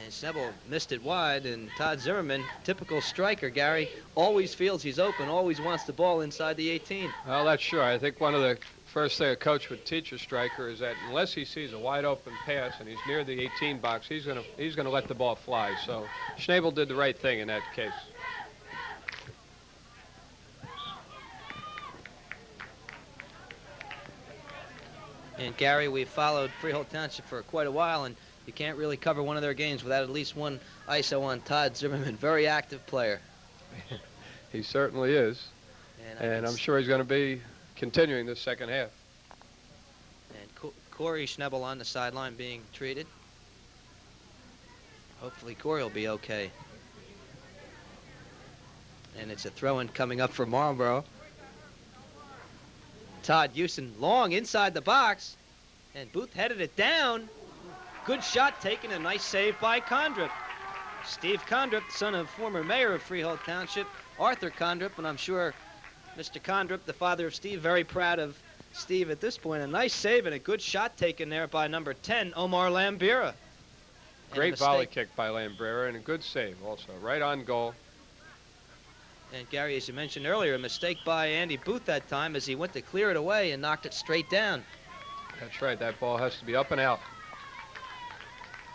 And Schnebel missed it wide, and Todd Zimmerman, typical striker, Gary, always feels he's open, always wants the ball inside the 18. Well, that's sure. I think one of the first thing a coach would teach a striker is that unless he sees a wide open pass and he's near the 18 box, he's gonna let the ball fly. So Schnebel did the right thing in that case. And Gary, we've followed Freehold Township for quite a while, and you can't really cover one of their games without at least one ISO on Todd Zimmerman. Very active player. He certainly is. And I'm sure he's going to be continuing this second half. And Corey Schnebel on the sideline being treated. Hopefully Corey will be okay. And it's a throw-in coming up for Marlboro. Todd Houston long inside the box, and Booth headed it down. Good shot taken, a nice save by Condrip. Steve Condrip, son of former mayor of Freehold Township, Arthur Condrip, and I'm sure Mr. Condrip, the father of Steve, very proud of Steve at this point. A nice save and a good shot taken there by number 10, Omar Lambira. Great volley kick by Lambira and a good save also, right on goal. And Gary, as you mentioned earlier, a mistake by Andy Booth that time as he went to clear it away and knocked it straight down. That's right, that ball has to be up and out.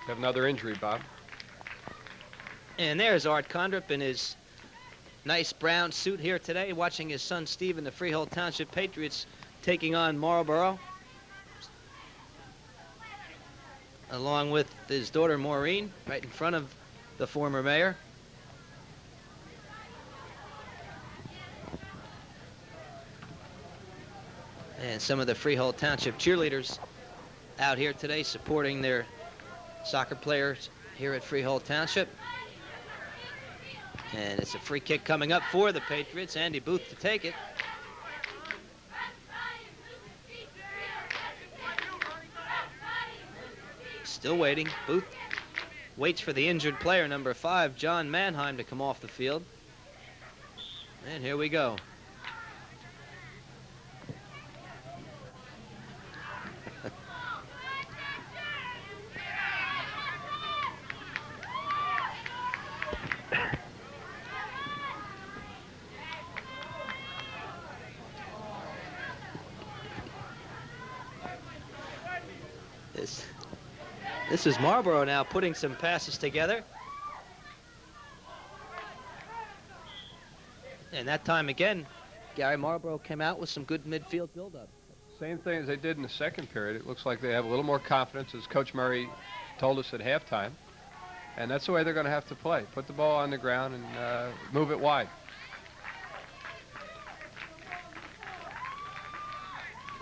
We have another injury, Bob. And there's Art Condrip in his nice brown suit here today, watching his son Steve and the Freehold Township Patriots taking on Marlboro, along with his daughter Maureen, right in front of the former mayor. And some of the Freehold Township cheerleaders out here today supporting their soccer players here at Freehold Township. And it's a free kick coming up for the Patriots. Andy Booth to take it. Still waiting. Booth waits for the injured player, number 5, John Mannheim, to come off the field. And here we go. This is Marlboro now putting some passes together. And that time again, Gary, Marlboro came out with some good midfield buildup. Same thing as they did in the second period. It looks like they have a little more confidence, as Coach Murray told us at halftime. And that's the way they're going to have to play. Put the ball on the ground and move it wide.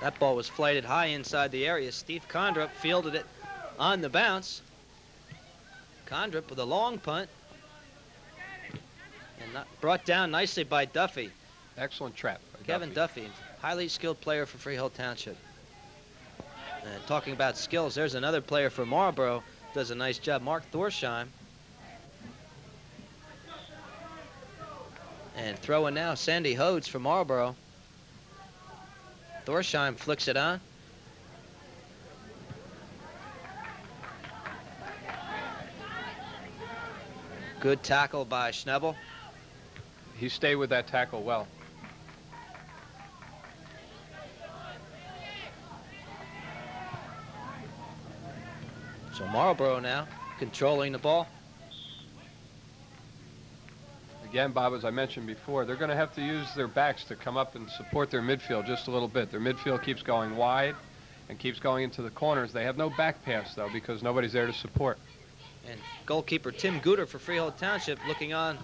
That ball was flighted high inside the area. Steve Condrup fielded it on the bounce. Condrup with a long punt. And brought down nicely by Duffy. Excellent trap by Kevin Duffy, highly skilled player for Freehold Township. And talking about skills, there's another player for Marlboro. Does a nice job, Mark Thorsheim. And throwing now, Sandy Hodes for Marlboro. Thorsheim flicks it on. Good tackle by Schnebel. He stayed with that tackle well. So Marlboro now controlling the ball. Again, Bob, as I mentioned before, they're going to have to use their backs to come up and support their midfield just a little bit. Their midfield keeps going wide and keeps going into the corners. They have no back pass, though, because nobody's there to support. And goalkeeper Tim Gooder for Freehold Township looking on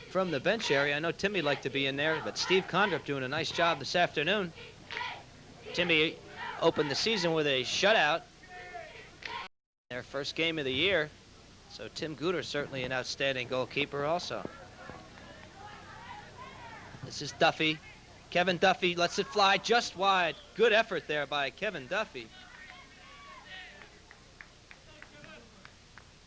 from the bench area. I know Timmy liked to be in there, but Steve Condrup doing a nice job this afternoon. Timmy opened the season with a shutout. Their first game of the year. So Tim Gooder certainly an outstanding goalkeeper also. This is Duffy. Kevin Duffy lets it fly just wide. Good effort there by Kevin Duffy.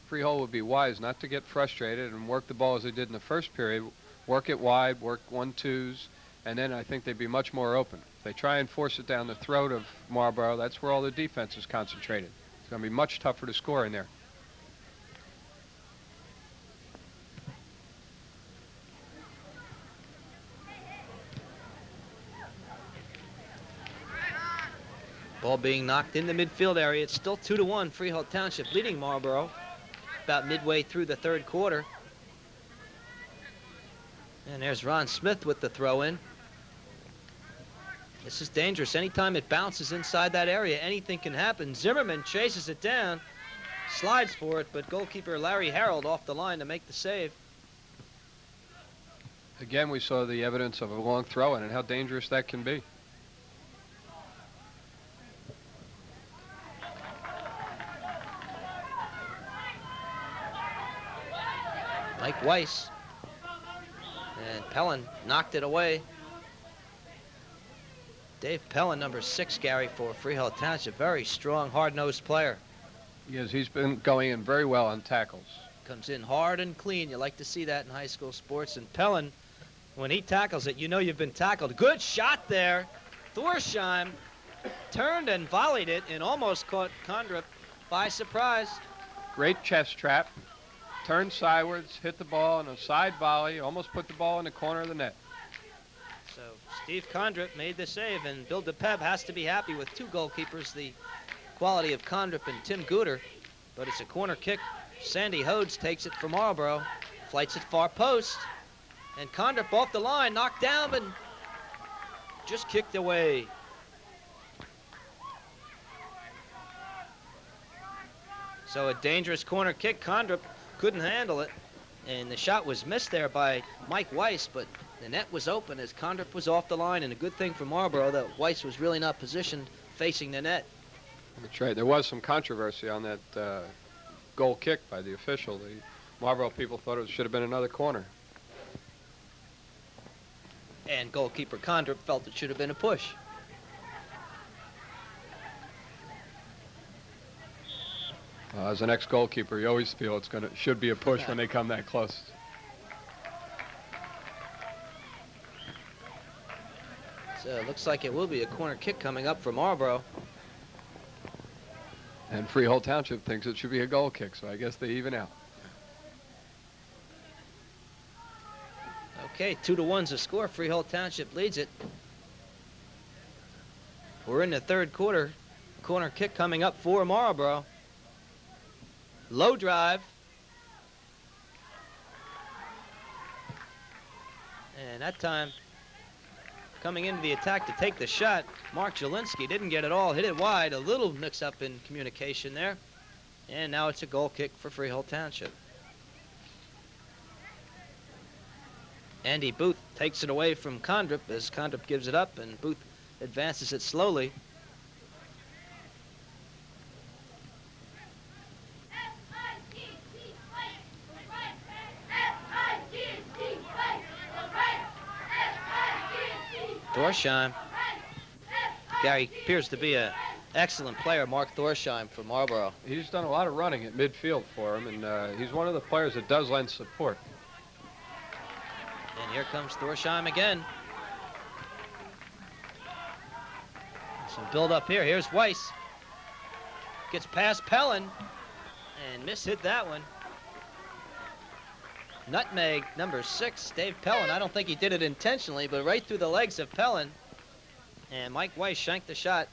Freehold would be wise not to get frustrated and work the ball as they did in the first period. Work it wide, work 1-2s, and then I think they'd be much more open. If they try and force it down the throat of Marlboro, that's where all the defense is concentrated. It's going to be much tougher to score in there. Ball being knocked in the midfield area. It's still 2-1. Freehold Township leading Marlboro about midway through the third quarter. And there's Ron Smith with the throw in. This is dangerous. Anytime it bounces inside that area, anything can happen. Zimmerman chases it down, slides for it, but goalkeeper Larry Harold off the line to make the save. Again, we saw the evidence of a long throw in and how dangerous that can be. Mike Weiss. And Pellin knocked it away. Dave Pellin, number 6, Gary, for Freehold Township. Very strong, hard-nosed player. Yes, he's been going in very well on tackles. Comes in hard and clean. You like to see that in high school sports. And Pellin, when he tackles it, you know you've been tackled. Good shot there. Thorsheim turned and volleyed it and almost caught Condrup by surprise. Great chest trap. Turned sideways, hit the ball on a side volley, almost put the ball in the corner of the net. So Steve Condrup made the save, and Bill DePeb has to be happy with 2 goalkeepers, the quality of Condrup and Tim Gooder. But it's a corner kick. Sandy Hodes takes it for Marlboro, flights it far post, and Condrup off the line, knocked down, but just kicked away. So a dangerous corner kick. Condrup couldn't handle it, and the shot was missed there by Mike Weiss, but the net was open as Condrup was off the line, and a good thing for Marlboro that Weiss was really not positioned facing the net. That's right. There was some controversy on that goal kick by the official. The Marlboro people thought it should have been another corner. And goalkeeper Condrup felt it should have been a push. As an ex-goalkeeper, you always feel should be a push when they come that close. So it looks like it will be a corner kick coming up for Marlboro. And Freehold Township thinks it should be a goal kick, so I guess they even out. Okay, 2-1's the score. Freehold Township leads it. We're in the third quarter. Corner kick coming up for Marlboro. Low drive. And that time, coming into the attack to take the shot, Mark Jelinski didn't get it all, hit it wide, a little mix-up in communication there. And now it's a goal kick for Freehold Township. Andy Booth takes it away from Condrup as Condrup gives it up, and Booth advances it slowly. Thorsheim. Gary appears to be an excellent player, Mark Thorsheim from Marlboro. He's done a lot of running at midfield for him, and he's one of the players that does lend support. And here comes Thorsheim again. Some build up here. Here's Weiss. Gets past Pellin and mishit that one. Nutmeg number 6, Dave Pellin. I don't think he did it intentionally, but right through the legs of Pellin. And Mike Weiss shanked the shot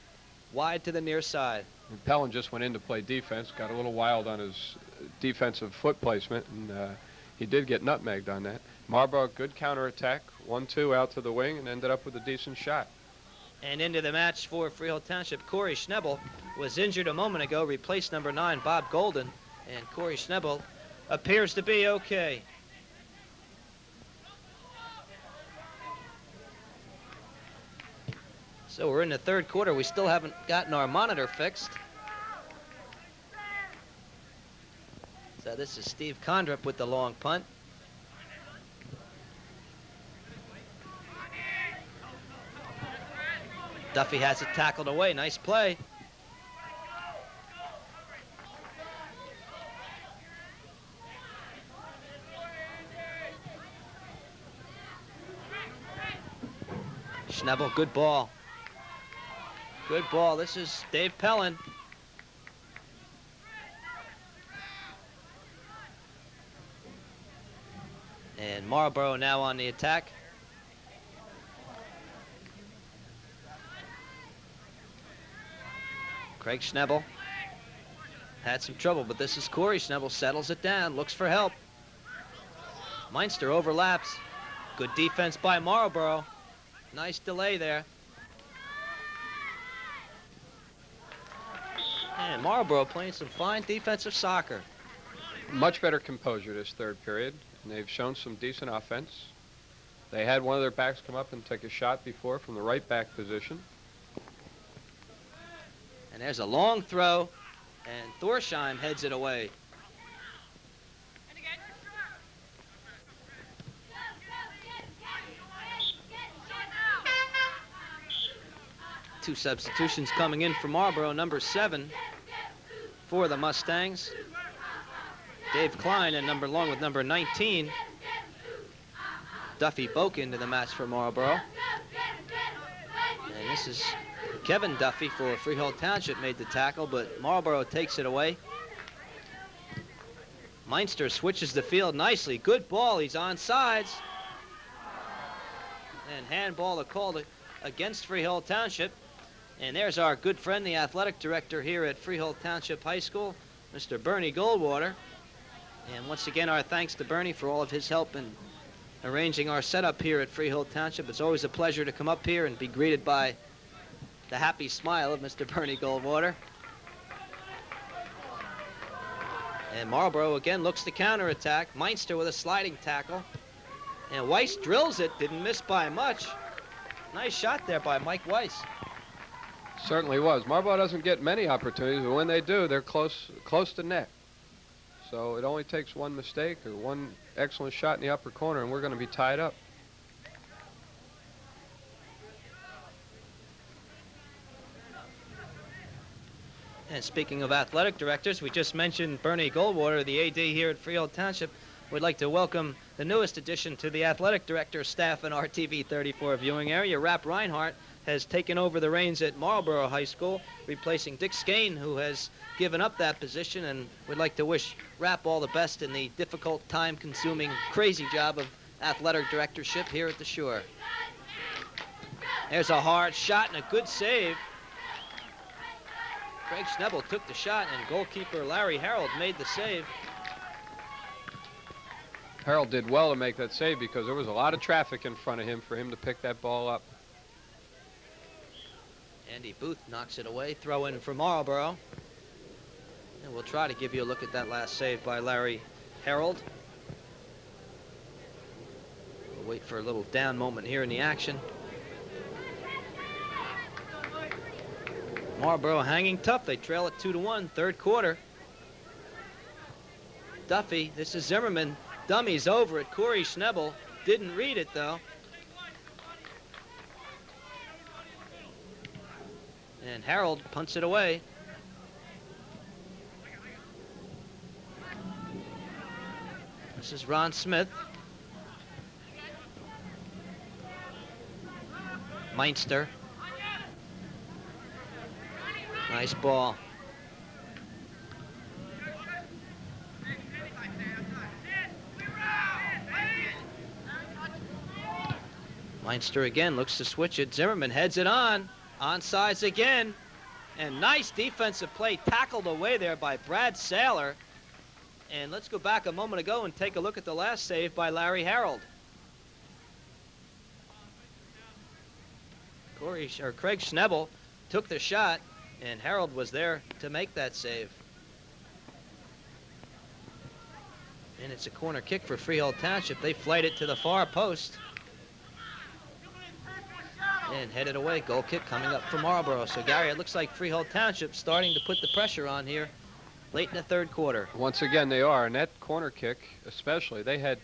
wide to the near side. And Pellin just went in to play defense, got a little wild on his defensive foot placement, and he did get nutmegged on that. Marlboro, good counterattack, 1-2 out to the wing, and ended up with a decent shot. And into the match for Freehold Township, Corey Schnebel was injured a moment ago, replaced number 9, Bob Golden, and Corey Schnebel appears to be okay. So we're in the third quarter. We still haven't gotten our monitor fixed. So this is Steve Condrup with the long punt. Duffy has it tackled away. Nice play. Schnebel, good ball. Good ball. This is Dave Pellin. And Marlboro now on the attack. Craig Schnebel had some trouble, but this is Corey Schnebel, settles it down, looks for help. Meinster overlaps. Good defense by Marlboro. Nice delay there. And Marlboro playing some fine defensive soccer. Much better composure this third period, and they've shown some decent offense. They had one of their backs come up and take a shot before from the right back position. And there's a long throw, and Thorsheim heads it away. Two substitutions coming in for Marlboro. Number 7 for the Mustangs, Dave Klein, and along with number 19, Duffy Boak into the match for Marlboro. And this is Kevin Duffy for Freehold Township made the tackle, but Marlboro takes it away. Meinster switches the field nicely. Good ball. He's on sides. And handball called against Freehold Township. And there's our good friend, the athletic director here at Freehold Township High School, Mr. Bernie Goldwater. And once again, our thanks to Bernie for all of his help in arranging our setup here at Freehold Township. It's always a pleasure to come up here and be greeted by the happy smile of Mr. Bernie Goldwater. And Marlboro again looks to counterattack. Meinster with a sliding tackle. And Weiss drills it, didn't miss by much. Nice shot there by Mike Weiss. Certainly was. Marlboro doesn't get many opportunities, but when they do, they're close to net. So it only takes one mistake or one excellent shot in the upper corner, and we're going to be tied up. And speaking of athletic directors, we just mentioned Bernie Goldwater, the AD here at Freehold Township. We'd like to welcome the newest addition to the athletic director staff in our TV 34 viewing area. Rap Reinhardt has taken over the reins at Marlboro High School, replacing Dick Skane, who has given up that position. And we'd like to wish Rap all the best in the difficult, time-consuming, crazy job of athletic directorship here at the Shore. There's a hard shot and a good save. Craig Schnebel took the shot, and goalkeeper Larry Harold made the save. Harold did well to make that save because there was a lot of traffic in front of him for him to pick that ball up. Andy Booth knocks it away. Throw in for Marlboro. And we'll try to give you a look at that last save by Larry Harold. We'll wait for a little down moment here in the action. Marlboro hanging tough. They trail it 2-1, third quarter. Duffy, this is Zimmerman. Dummies over it. Corey Schnebel didn't read it, though. And Harold punts it away. This is Ron Smith. Meinster. Nice ball. Meinster again looks to switch it. Zimmerman heads it on. Onsides again. And nice defensive play tackled away there by Brad Saylor. And let's go back a moment ago and take a look at the last save by Larry Harold. Craig Schnebel took the shot, and Harold was there to make that save. And it's a corner kick for Freehold Township. They flight it to the far post. And headed away. Goal kick coming up for Marlboro. So, Gary, it looks like Freehold Township starting to put the pressure on here late in the third quarter. Once again, they are. And that corner kick, especially, they had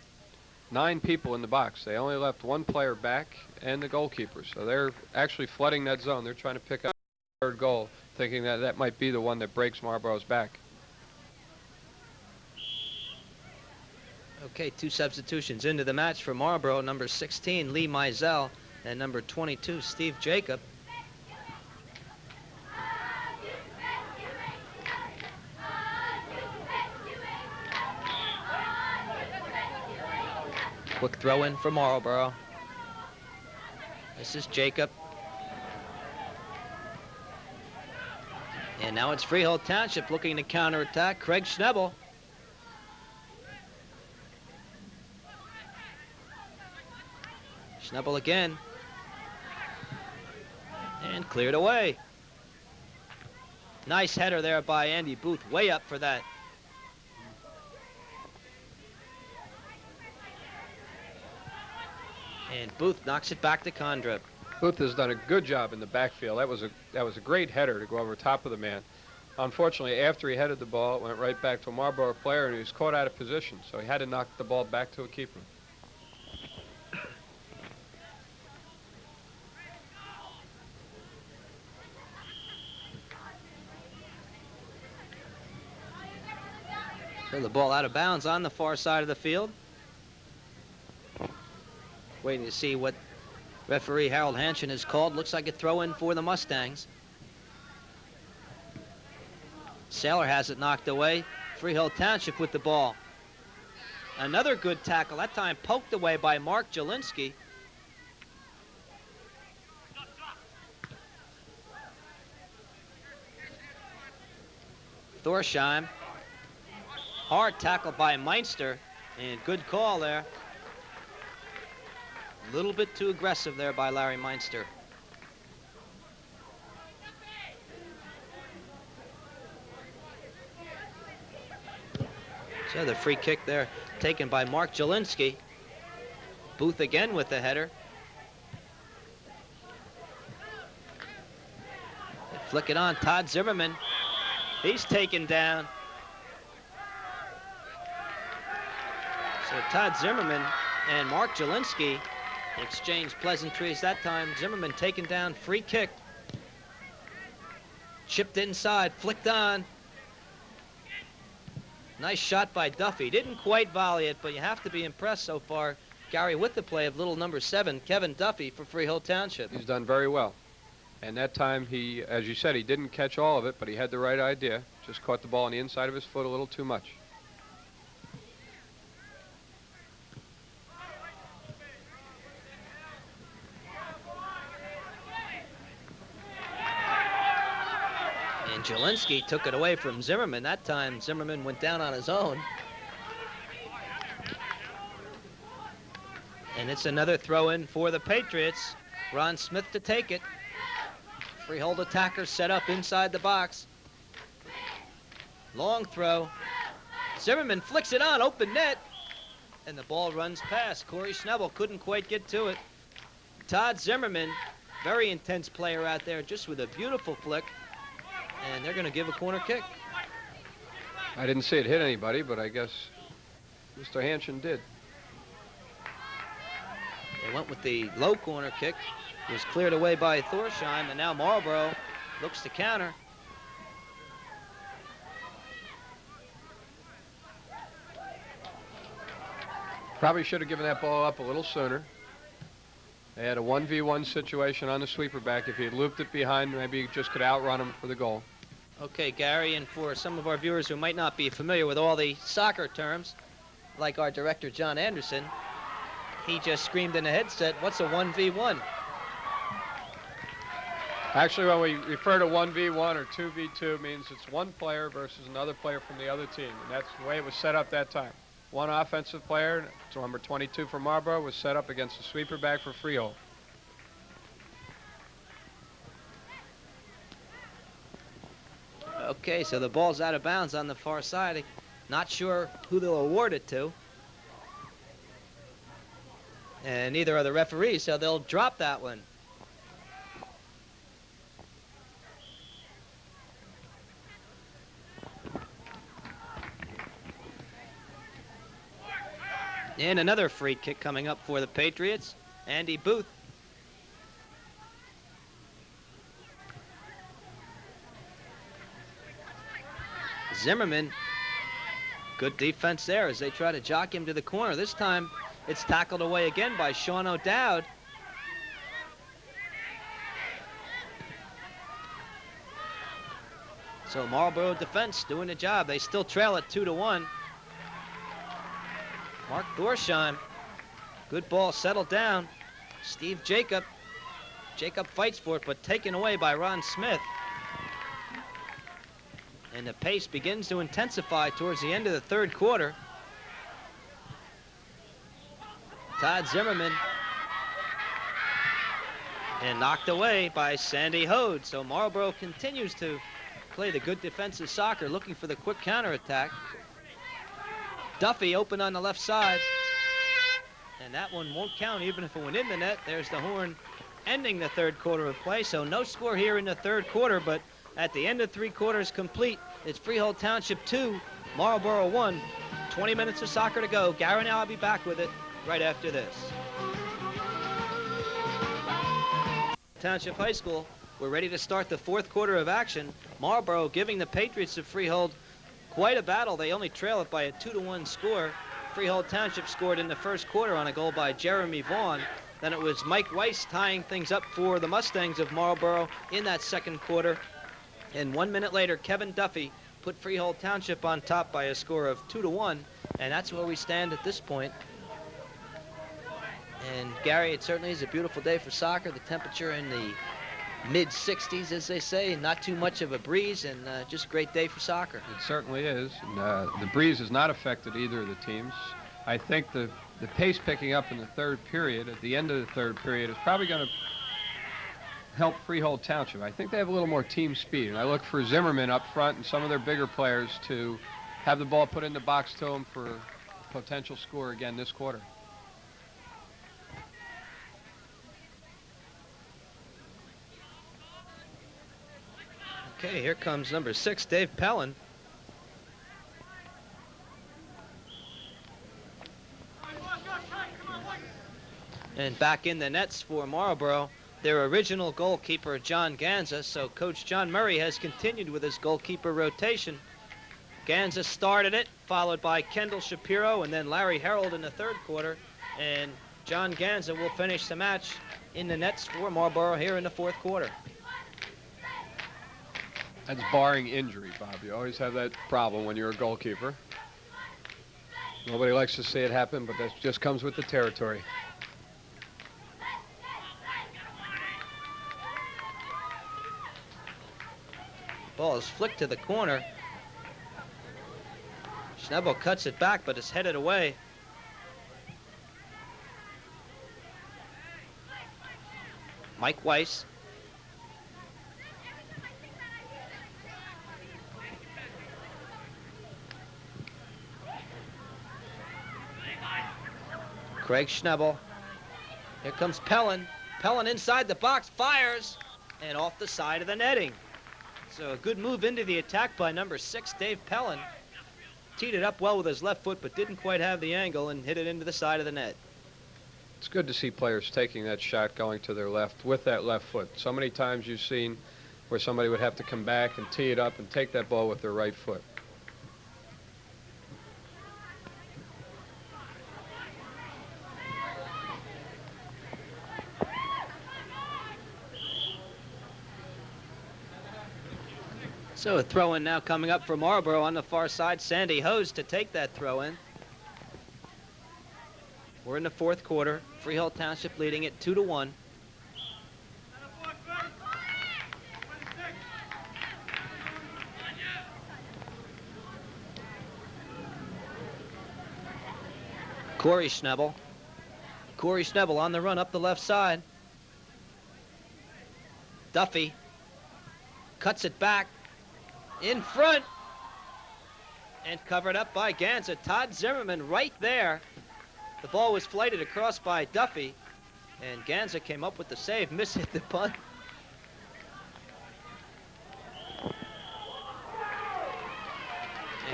9 people in the box. They only left 1 player back and the goalkeeper. So they're actually flooding that zone. They're trying to pick up the third goal, thinking that that might be the one that breaks Marlboro's back. Okay, 2 substitutions into the match for Marlboro. Number 16, Lee Mizell, and number 22, Steve Jacob. Quick throw in for Marlboro. This is Jacob. And now it's Freehold Township looking to counterattack. Craig Schnebel. Schnebel again. And cleared away. Nice header there by Andy Booth. Way up for that. And Booth knocks it back to Condrip. Booth has done a good job in the backfield. That was a great header to go over top of the man. Unfortunately, after he headed the ball, it went right back to a Marlboro player, and he was caught out of position, so he had to knock the ball back to a keeper. So the ball out of bounds on the far side of the field. Waiting to see what referee Harold Hanshin has called. Looks like a throw-in for the Mustangs. Saylor has it knocked away. Freehold Township with the ball. Another good tackle, that time poked away by Mark Jelinski. Thorsheim. Hard tackle by Meinster, and good call there. A little bit too aggressive there by Larry Meinster. So the free kick there taken by Mark Jelinski. Booth again with the header. They flick it on. Todd Zimmerman. He's taken down. So Todd Zimmerman and Mark Jelinski exchange pleasantries that time. Zimmerman taken down, free kick. Chipped inside, flicked on. Nice shot by Duffy. Didn't quite volley it, but you have to be impressed so far, Gary, with the play of little number 7, Kevin Duffy for Freehold Township. He's done very well. And that time he, as you said, he didn't catch all of it, but he had the right idea. Just caught the ball on the inside of his foot a little too much. And Jelinski took it away from Zimmerman. That time Zimmerman went down on his own. And it's another throw-in for the Patriots. Ron Smith to take it. Freehold attackers set up inside the box. Long throw. Zimmerman flicks it on, open net. And the ball runs past. Corey Schnebel couldn't quite get to it. Todd Zimmerman, very intense player out there, just with a beautiful flick. And they're going to give a corner kick. I didn't see it hit anybody, but I guess Mr. Hanshin did. They went with the low corner kick. It was cleared away by Thorsheim, and now Marlboro looks to counter. Probably should have given that ball up a little sooner. They had a 1v1 situation on the sweeper back. If he had looped it behind, maybe he just could outrun him for the goal. Okay, Gary, and for some of our viewers who might not be familiar with all the soccer terms, like our director, John Anderson, he just screamed in the headset, "What's a 1v1?" Actually, when we refer to 1v1 or 2v2, means it's one player versus another player from the other team. And that's the way it was set up that time. One offensive player, number 22 for Marlboro, was set up against the sweeper back for Freehold. Okay, so the ball's out of bounds on the far side. Not sure who they'll award it to. And neither are the referees, so they'll drop that one. And another free kick coming up for the Patriots. Andy Booth. Zimmerman. Good defense there as they try to jock him to the corner. This time it's tackled away again by Sean O'Dowd. So Marlboro defense doing the job. They still trail it 2-1. Mark Thorsheim, good ball, settled down. Steve Jacob fights for it, but taken away by Ron Smith. And the pace begins to intensify towards the end of the third quarter. Todd Zimmerman. And knocked away by Sandy Hode. So Marlboro continues to play the good defensive soccer, looking for the quick counterattack. Duffy open on the left side. And that one won't count even if it went in the net. There's the horn ending the third quarter of play. So no score here in the third quarter, but at the end of 3 quarters complete, it's Freehold Township 2, Marlboro 1. 20 minutes of soccer to go. Gary and I'll be back with it right after this. Township High School, we're ready to start the fourth quarter of action. Marlboro giving the Patriots of Freehold quite a battle. They only trail it by a 2-1 score. Freehold Township scored in the first quarter on a goal by Jeremy Vaughn. Then it was Mike Weiss tying things up for the Mustangs of Marlboro in that second quarter. And 1 minute later, Kevin Duffy put Freehold Township on top by a score of 2-1. And that's where we stand at this point. And Gary, it certainly is a beautiful day for soccer. The temperature in the mid-60s, as they say, not too much of a breeze, and just a great day for soccer. It certainly is. And, the breeze has not affected either of the teams. I think the pace picking up in the third period, at the end of the third period, is probably going to help Freehold Township. I think they have a little more team speed, and I look for Zimmerman up front and some of their bigger players to have the ball put in the box to them for a potential score again this quarter. Okay, here comes number 6, Dave Pellin. And back in the nets for Marlboro, their original goalkeeper, John Ganza. So Coach John Murray has continued with his goalkeeper rotation. Ganza started it, followed by Kendall Shapiro and then Larry Herold in the third quarter. And John Ganza will finish the match in the nets for Marlboro here in the fourth quarter. That's barring injury, Bob. You always have that problem when you're a goalkeeper. Nobody likes to see it happen, but that just comes with the territory. Ball is flicked to the corner. Schnebel cuts it back, but it's headed away. Mike Weiss. Craig Schnebel. Here comes Pellin. Pellin inside the box, fires, and off the side of the netting. So a good move into the attack by number 6, Dave Pellin. Teed it up well with his left foot, but didn't quite have the angle and hit it into the side of the net. It's good to see players taking that shot going to their left with that left foot. So many times you've seen where somebody would have to come back and tee it up and take that ball with their right foot. So a throw-in now coming up for Marlboro on the far side. Sandy Hose to take that throw-in. We're in the fourth quarter. Freehold Township leading it 2-1. Corey Schnebel. Corey Schnebel on the run up the left side. Duffy cuts it back in front and covered up by Ganza. Todd Zimmerman right there. The ball was flighted across by Duffy, and Ganza came up with the save, missed the punt.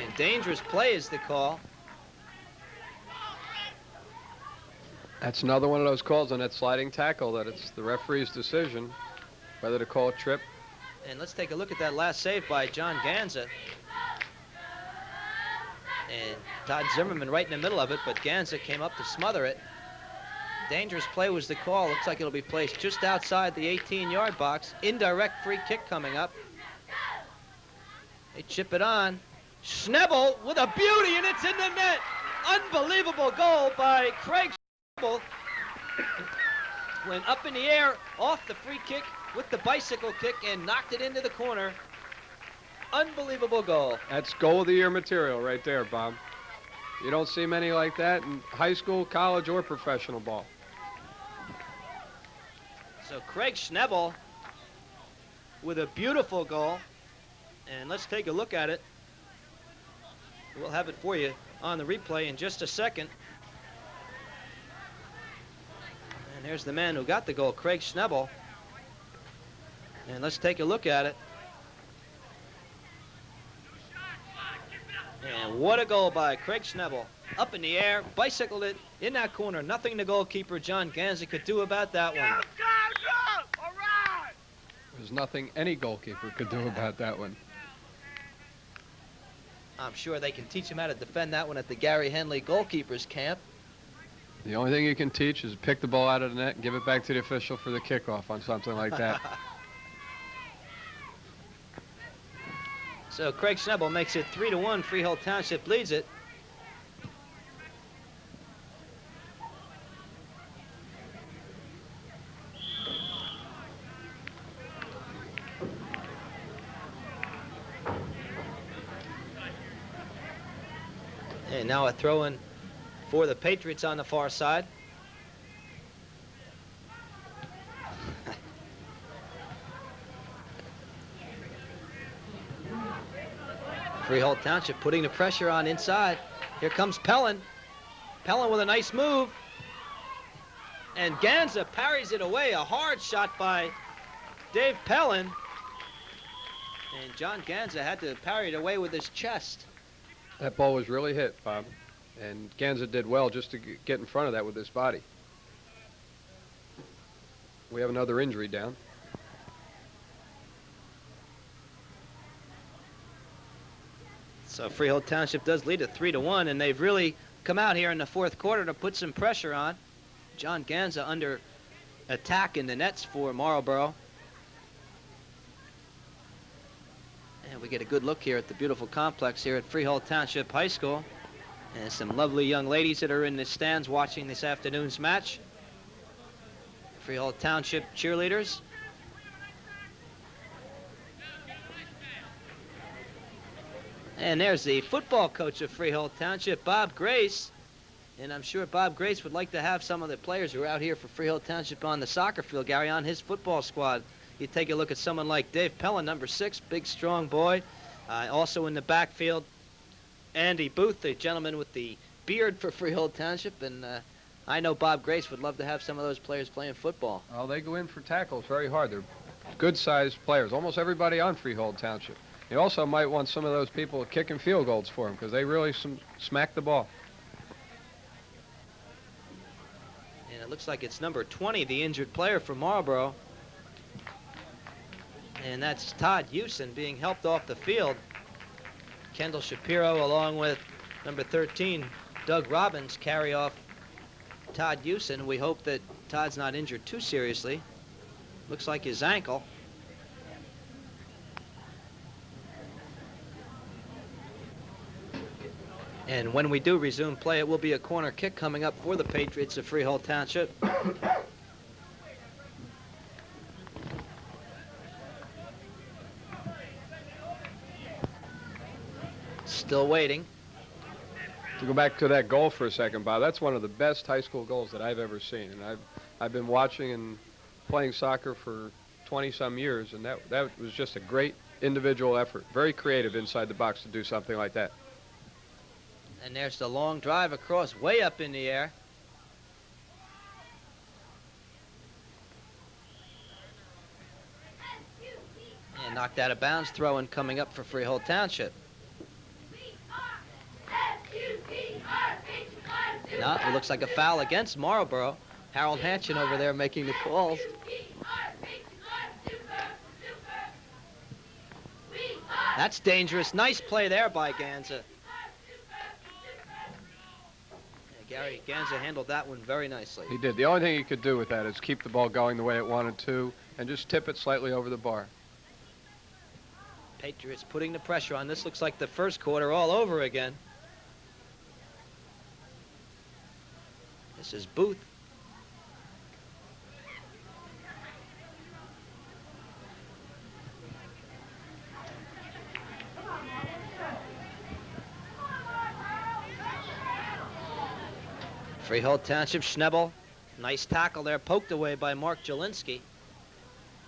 And dangerous play is the call. That's another one of those calls on that sliding tackle that it's the referee's decision whether to call a trip. And let's take a look at that last save by John Ganza. And Todd Zimmerman right in the middle of it, but Ganza came up to smother it. Dangerous play was the call. Looks like it'll be placed just outside the 18-yard box. Indirect free kick coming up. They chip it on. Schnebel with a beauty, and it's in the net. Unbelievable goal by Craig Schnebel. Went up in the air off the free kick with the bicycle kick and knocked it into the corner. Unbelievable goal. That's goal of the year material right there, Bob. You don't see many like that in high school, college, or professional ball. So Craig Schnebel with a beautiful goal. And let's take a look at it. We'll have it for you on the replay in just a second. And there's the man who got the goal, Craig Schnebel. And let's take a look at it. And what a goal by Craig Schnebel. Up in the air, bicycled it in that corner. Nothing the goalkeeper, John Ganza, could do about that one. There's nothing any goalkeeper could do about that one. I'm sure they can teach him how to defend that one at the Gary Henley goalkeepers camp. The only thing you can teach is pick the ball out of the net and give it back to the official for the kickoff on something like that. So Craig Schnebel makes it 3-1. Freehold Township leads it. And now a throw-in for the Patriots on the far side. Freehold Township putting the pressure on inside. Here comes Pellin. Pellin with a nice move. And Ganza parries it away. A hard shot by Dave Pellin. And John Ganza had to parry it away with his chest. That ball was really hit, Bob. And Ganza did well just to get in front of that with his body. We have another injury down. So Freehold Township does lead it 3-1, and they've really come out here in the fourth quarter to put some pressure on. John Ganza under attack in the nets for Marlboro. And we get a good look here at the beautiful complex here at Freehold Township High School. And some lovely young ladies that are in the stands watching this afternoon's match. Freehold Township cheerleaders. And there's the football coach of Freehold Township, Bob Grace. And I'm sure Bob Grace would like to have some of the players who are out here for Freehold Township on the soccer field, Gary, on his football squad. You take a look at someone like Dave Pellin, number 6, big, strong boy. Also in the backfield, Andy Booth, the gentleman with the beard for Freehold Township. And I know Bob Grace would love to have some of those players playing football. Well, they go in for tackles very hard. They're good-sized players, almost everybody on Freehold Township. You also might want some of those people kicking field goals for him because they really smack the ball. And it looks like it's number 20, the injured player from Marlboro. And that's Todd Hewson being helped off the field. Kendall Shapiro, along with number 13, Doug Robbins, carry off Todd Hewson. We hope that Todd's not injured too seriously. Looks like his ankle. And when we do resume play, it will be a corner kick coming up for the Patriots of Freehold Township. Still waiting. To go back to that goal for a second, Bob, that's one of the best high school goals that I've ever seen. And I've been watching and playing soccer for 20-some years, and that was just a great individual effort. Very creative inside the box to do something like that. And there's the long drive across, way up in the air. And knocked out of bounds, throwing coming up for Freehold Township. No, it looks like a foul against Marlboro. Harold Hanchin over there making the calls. That's dangerous. Nice play there by Ganza. Gary Ganza handled that one very nicely. He did. The only thing he could do with that is keep the ball going the way it wanted to and just tip it slightly over the bar. Patriots putting the pressure on. This looks like the first quarter all over again. This is Booth. Freehold Township, Schnebel. Nice tackle there, poked away by Mark Jelinski.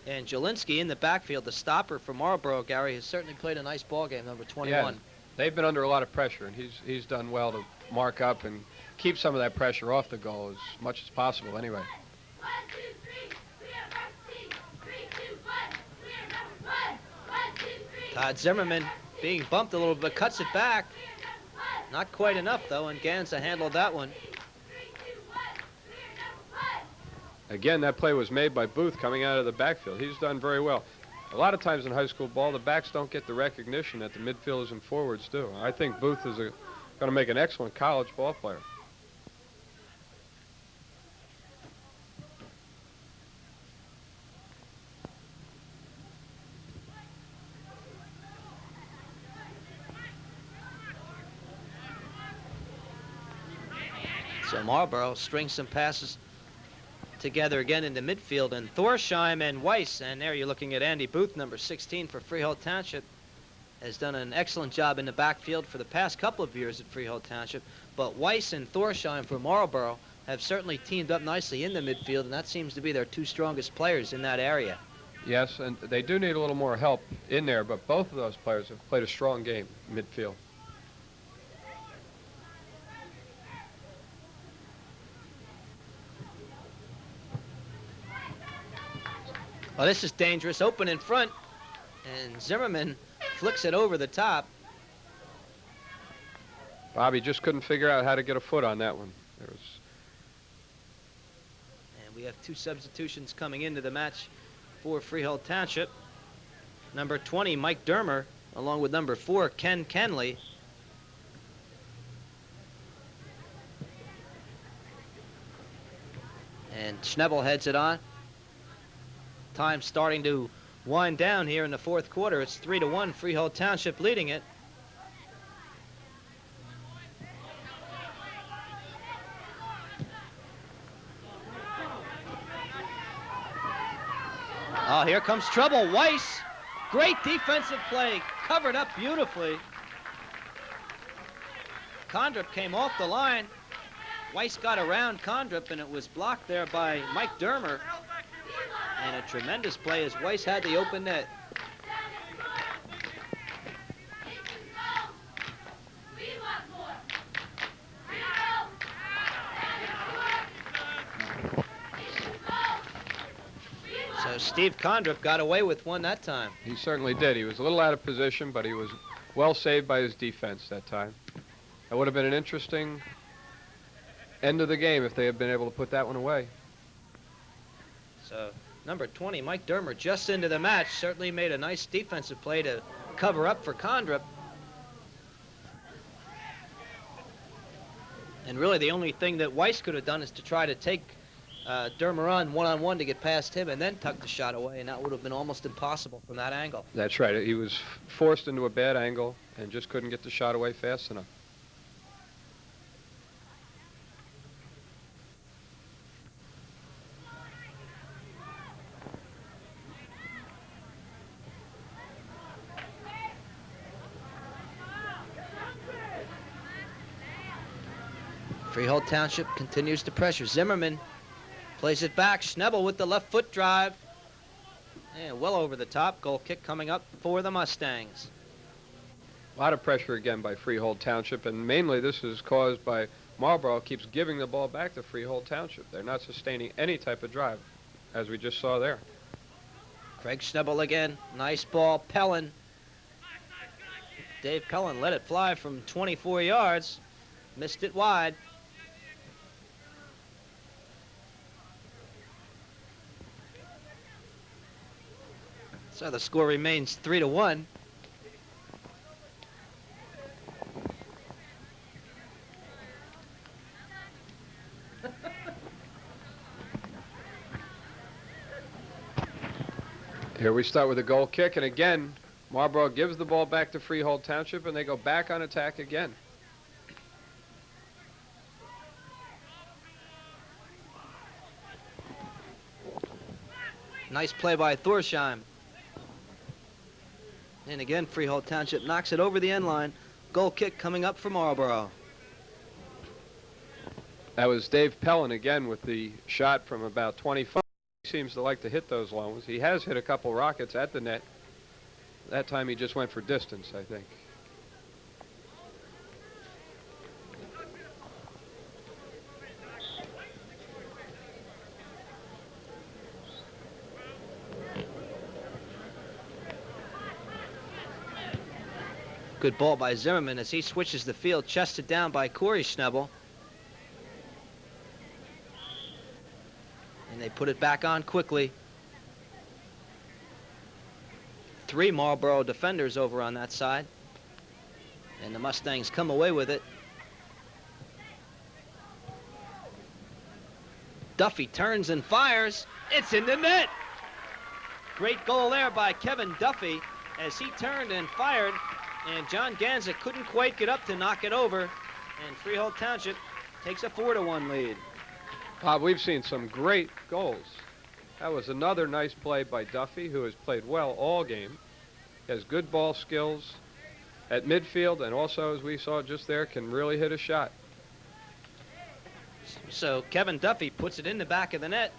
And Jelinski in the backfield, the stopper for Marlboro, Gary, has certainly played a nice ball game, number 21. Yeah, they've been under a lot of pressure, and he's done well to mark up and keep some of that pressure off the goal as much as possible anyway. Todd Zimmerman being bumped a little bit, cuts it back. Not quite enough, though, and Ganza handled that one. Again, that play was made by Booth coming out of the backfield. He's done very well. A lot of times in high school ball, the backs don't get the recognition that the midfielders and forwards do. I think Booth is going to make an excellent college ball player. So Marlboro strings some passes together again in the midfield, and Thorsheim and Weiss, and there you're looking at Andy Booth, number 16 for Freehold Township, has done an excellent job in the backfield for the past couple of years at Freehold Township, but Weiss and Thorsheim for Marlboro have certainly teamed up nicely in the midfield, and that seems to be their two strongest players in that area. Yes, and they do need a little more help in there, but both of those players have played a strong game midfield. Well, this is dangerous. Open in front, and Zimmerman flicks it over the top. Bobby just couldn't figure out how to get a foot on that one. And we have two substitutions coming into the match for Freehold Township. Number 20, Mike Dermer, along with number 4, Ken Kenley. And Schnebel heads it on. Time starting to wind down here in the fourth quarter. It's 3-1, Freehold Township leading it. Oh, here comes trouble. Weiss, great defensive play, covered up beautifully. Condrip came off the line. Weiss got around Condrip, and it was blocked there by Mike Dermer. And a tremendous play as Weiss had the open net. So Steve Condrip got away with one that time. He certainly did. He was a little out of position, but he was well saved by his defense that time. That would have been an interesting end of the game if they had been able to put that one away. So number 20, Mike Dermer, just into the match, certainly made a nice defensive play to cover up for Condrip. And really the only thing that Weiss could have done is to try to take Dermer on one-on-one to get past him and then tuck the shot away, and that would have been almost impossible from that angle. That's right. He was forced into a bad angle and just couldn't get the shot away fast enough. Freehold Township continues to pressure. Zimmerman plays it back. Schnebel with the left foot drive. And well over the top. Goal kick coming up for the Mustangs. A lot of pressure again by Freehold Township, and mainly this is caused by Marlboro keeps giving the ball back to Freehold Township. They're not sustaining any type of drive, as we just saw there. Craig Schnebel again. Nice ball. Pellin. Dave Pellin let it fly from 24 yards. Missed it wide. So the score remains 3-1. Here we start with a goal kick, and again, Marlboro gives the ball back to Freehold Township, and they go back on attack again. Nice play by Thorsheim. And again, Freehold Township knocks it over the end line. Goal kick coming up for Marlboro. That was Dave Pellin again with the shot from about 25. He seems to like to hit those long ones. He has hit a couple rockets at the net. That time he just went for distance, I think. Good ball by Zimmerman as he switches the field, chested down by Corey Schnebel. And they put it back on quickly. 3 Marlboro defenders over on that side. And the Mustangs come away with it. Duffy turns and fires. It's in the net. Great goal there by Kevin Duffy as he turned and fired. And John Ganza couldn't quite get up to knock it over. And Freehold Township takes a 4-1 lead. Bob, we've seen some great goals. That was another nice play by Duffy, who has played well all game. He has good ball skills at midfield, and also, as we saw just there, can really hit a shot. So Kevin Duffy puts it in the back of the net.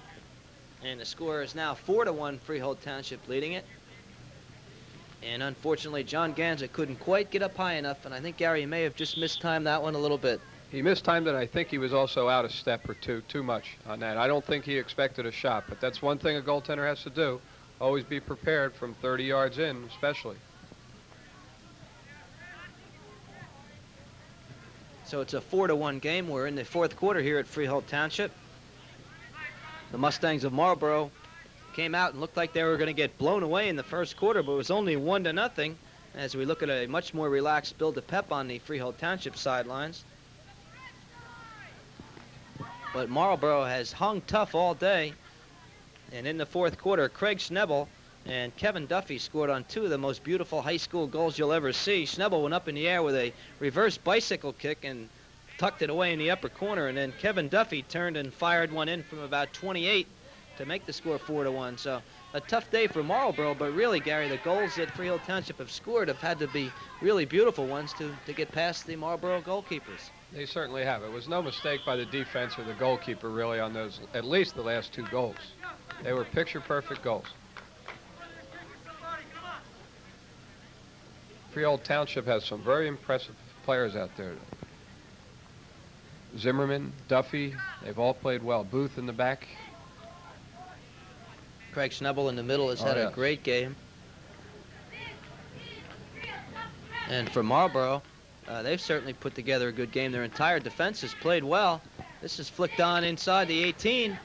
And the score is now 4-1, Freehold Township leading it. And unfortunately, John Ganza couldn't quite get up high enough, and I think Gary may have just mistimed that one a little bit. He mistimed it. I think he was also out a step or two too much on that. I don't think he expected a shot, but that's one thing a goaltender has to do. Always be prepared from 30 yards in, especially. So it's a 4-1 game. We're in the 4th quarter here at Freehold Township. The Mustangs of Marlboro came out and looked like they were going to get blown away in the 1st quarter, but it was only 1-0 as we look at a much more relaxed build of pep on the Freehold Township sidelines. But Marlboro has hung tough all day, and in the 4th quarter, Craig Schnebel and Kevin Duffy scored on 2 of the most beautiful high school goals you'll ever see. Schnebel went up in the air with a reverse bicycle kick and tucked it away in the upper corner, and then Kevin Duffy turned and fired one in from about 28 to make the score 4-1. So a tough day for Marlboro, but really, Gary, the goals that Freehold Township have scored have had to be really beautiful ones to get past the Marlboro goalkeepers. They certainly have. It was no mistake by the defense or the goalkeeper, really, on those, at least the last 2 goals. They were picture-perfect goals. Freehold Township has some very impressive players out there. Zimmerman, Duffy, they've all played well. Booth in the back. Craig Schnebel in the middle has had a great game. And for Marlboro, they've certainly put together a good game. Their entire defense has played well. This is flicked on inside the 18.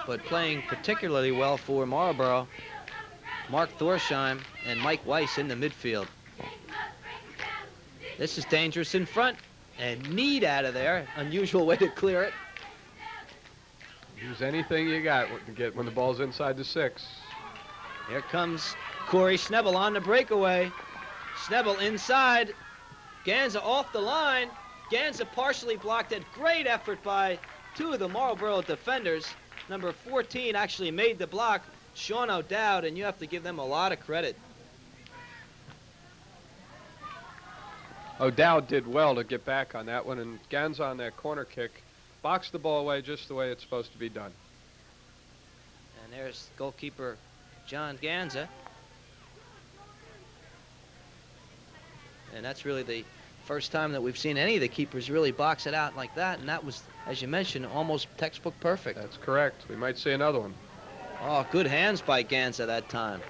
But playing particularly well for Marlboro, Mark Thorsheim and Mike Weiss in the midfield. This is dangerous in front, and Need out of there. Unusual way to clear it. Use anything you got to get when the ball's inside the 6. Here comes Corey Schnebel on the breakaway. Schnebel inside. Ganza off the line. Ganza partially blocked it. Great effort by two of the Marlboro defenders. Number 14 actually made the block, Sean O'Dowd, and you have to give them a lot of credit. O'Dowd did well to get back on that one, and Ganza on that corner kick boxed the ball away just the way it's supposed to be done. And there's goalkeeper John Ganza. And that's really the first time that we've seen any of the keepers really box it out like that, and that was, as you mentioned, almost textbook perfect. That's correct. We might see another one. Oh, good hands by Ganza that time.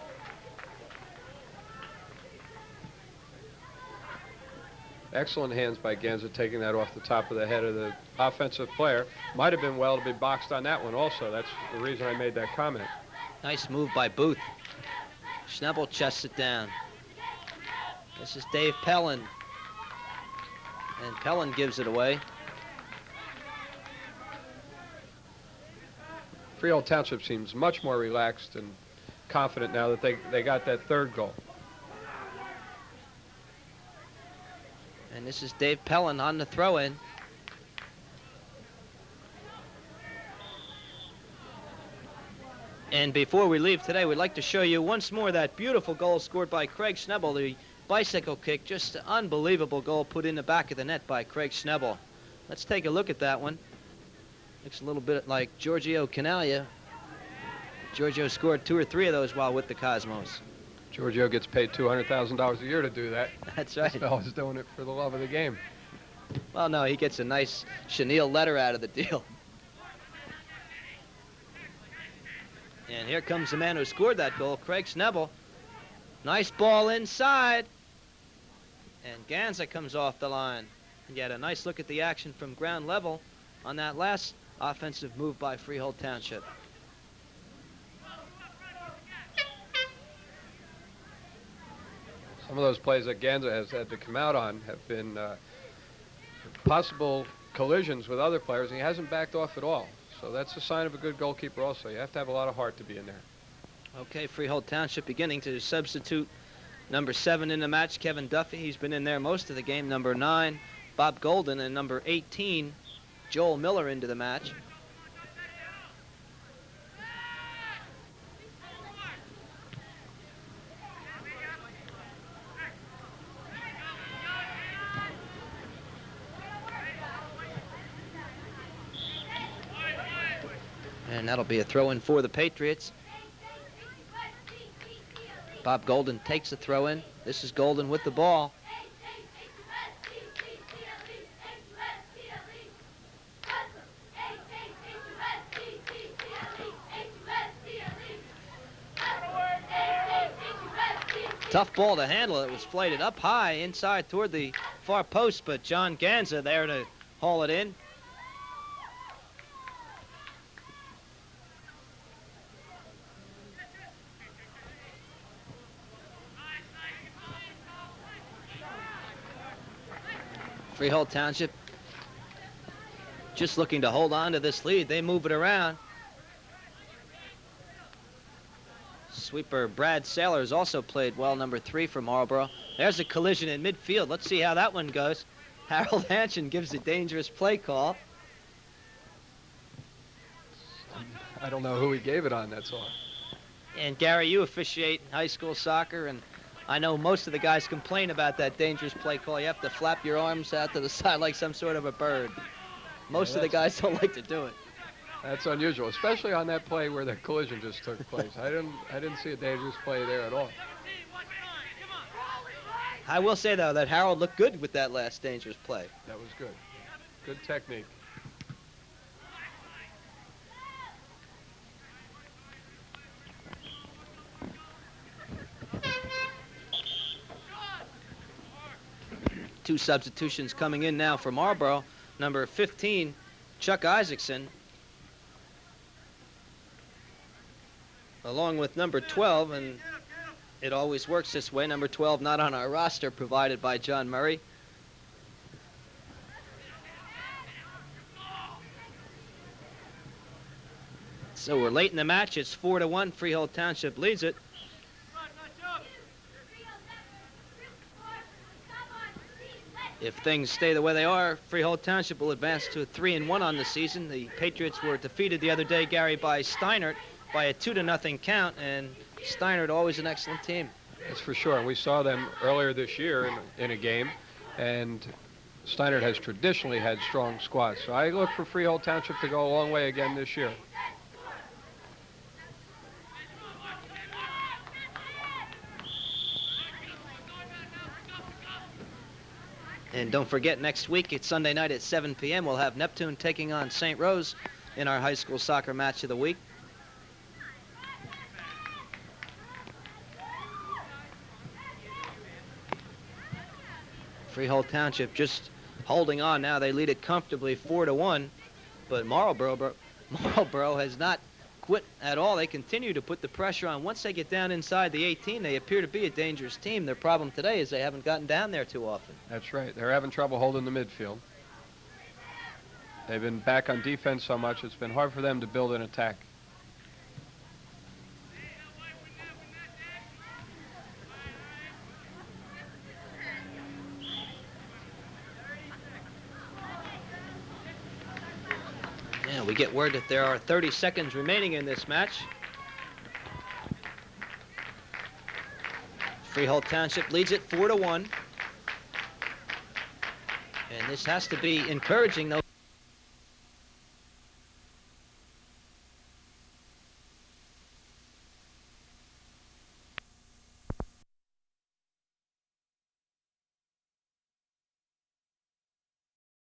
Excellent hands by Ganza taking that off the top of the head of the offensive player. Might have been well to be boxed on that one also. That's the reason I made that comment. Nice move by Booth. Schnebel chests it down. This is Dave Pellin. And Pellin gives it away. Freehold Township seems much more relaxed and confident now that they got that third goal. And this is Dave Pellin on the throw-in. And before we leave today, we'd like to show you once more that beautiful goal scored by Craig Schnebel, the bicycle kick, just an unbelievable goal put in the back of the net by Craig Schnebel. Let's take a look at that one. Looks a little bit like Giorgio Canaglia. Giorgio scored 2 or 3 of those while with the Cosmos. Giorgio gets paid $200,000 a year to do that. That's right. This fellow's doing it for the love of the game. Well, no, he gets a nice chenille letter out of the deal. And here comes the man who scored that goal, Craig Schnebel. Nice ball inside. And Ganza comes off the line. And you had a nice look at the action from ground level on that last offensive move by Freehold Township. Some of those plays that Ganza has had to come out on have been possible collisions with other players, and he hasn't backed off at all. So that's a sign of a good goalkeeper also. You have to have a lot of heart to be in there. Okay, Freehold Township beginning to substitute number 7 in the match, Kevin Duffy. He's been in there most of the game. Number 9, Bob Golden, and number 18, Joel Miller into the match. And that'll be a throw-in for the Patriots. Bob Golden takes the throw-in. This is Golden with the ball. Tough ball to handle. It was flighted up high inside toward the far post, but John Ganza there to haul it in. Freehold Township just looking to hold on to this lead. They move it around. Sweeper Brad Sailors also played well, number 3 for Marlboro. There's a collision in midfield. Let's see how that one goes. Harold Hanchin gives a dangerous play call. I don't know who he gave it on, that's all. And Gary, you officiate high school soccer, and I know most of the guys complain about that dangerous play call. You have to flap your arms out to the side like some sort of a bird. Most of the guys don't like to do it. That's unusual, especially on that play where the collision just took place. I didn't see a dangerous play there at all. I will say, though, that Harold looked good with that last dangerous play. That was good. Good technique. 2 substitutions coming in now for Marlboro. Number 15, Chuck Isaacson, along with number 12, and it always works this way. Number 12 not on our roster, provided by John Murray. So we're late in the match. It's 4-1. Freehold Township leads it. If things stay the way they are, Freehold Township will advance to a 3-1 on the season. The Patriots were defeated the other day, Gary, by Steinert by a 2-0 count, and Steinert always an excellent team. That's for sure. We saw them earlier this year in a game, and Steinert has traditionally had strong squads. So I look for Freehold Township to go a long way again this year. And don't forget, next week, it's Sunday night at 7 p.m. We'll have Neptune taking on St. Rose in our high school soccer match of the week. Freehold Township just holding on now. They lead it comfortably 4-1, but Marlboro has not quit at all. They continue to put the pressure on. Once they get down inside the 18, they appear to be a dangerous team. Their problem today is they haven't gotten down there too often. That's right. They're having trouble holding the midfield. They've been back on defense so much, it's been hard for them to build an attack. Yeah, we get word that there are 30 seconds remaining in this match. Freehold Township leads it 4-1. And this has to be encouraging, though.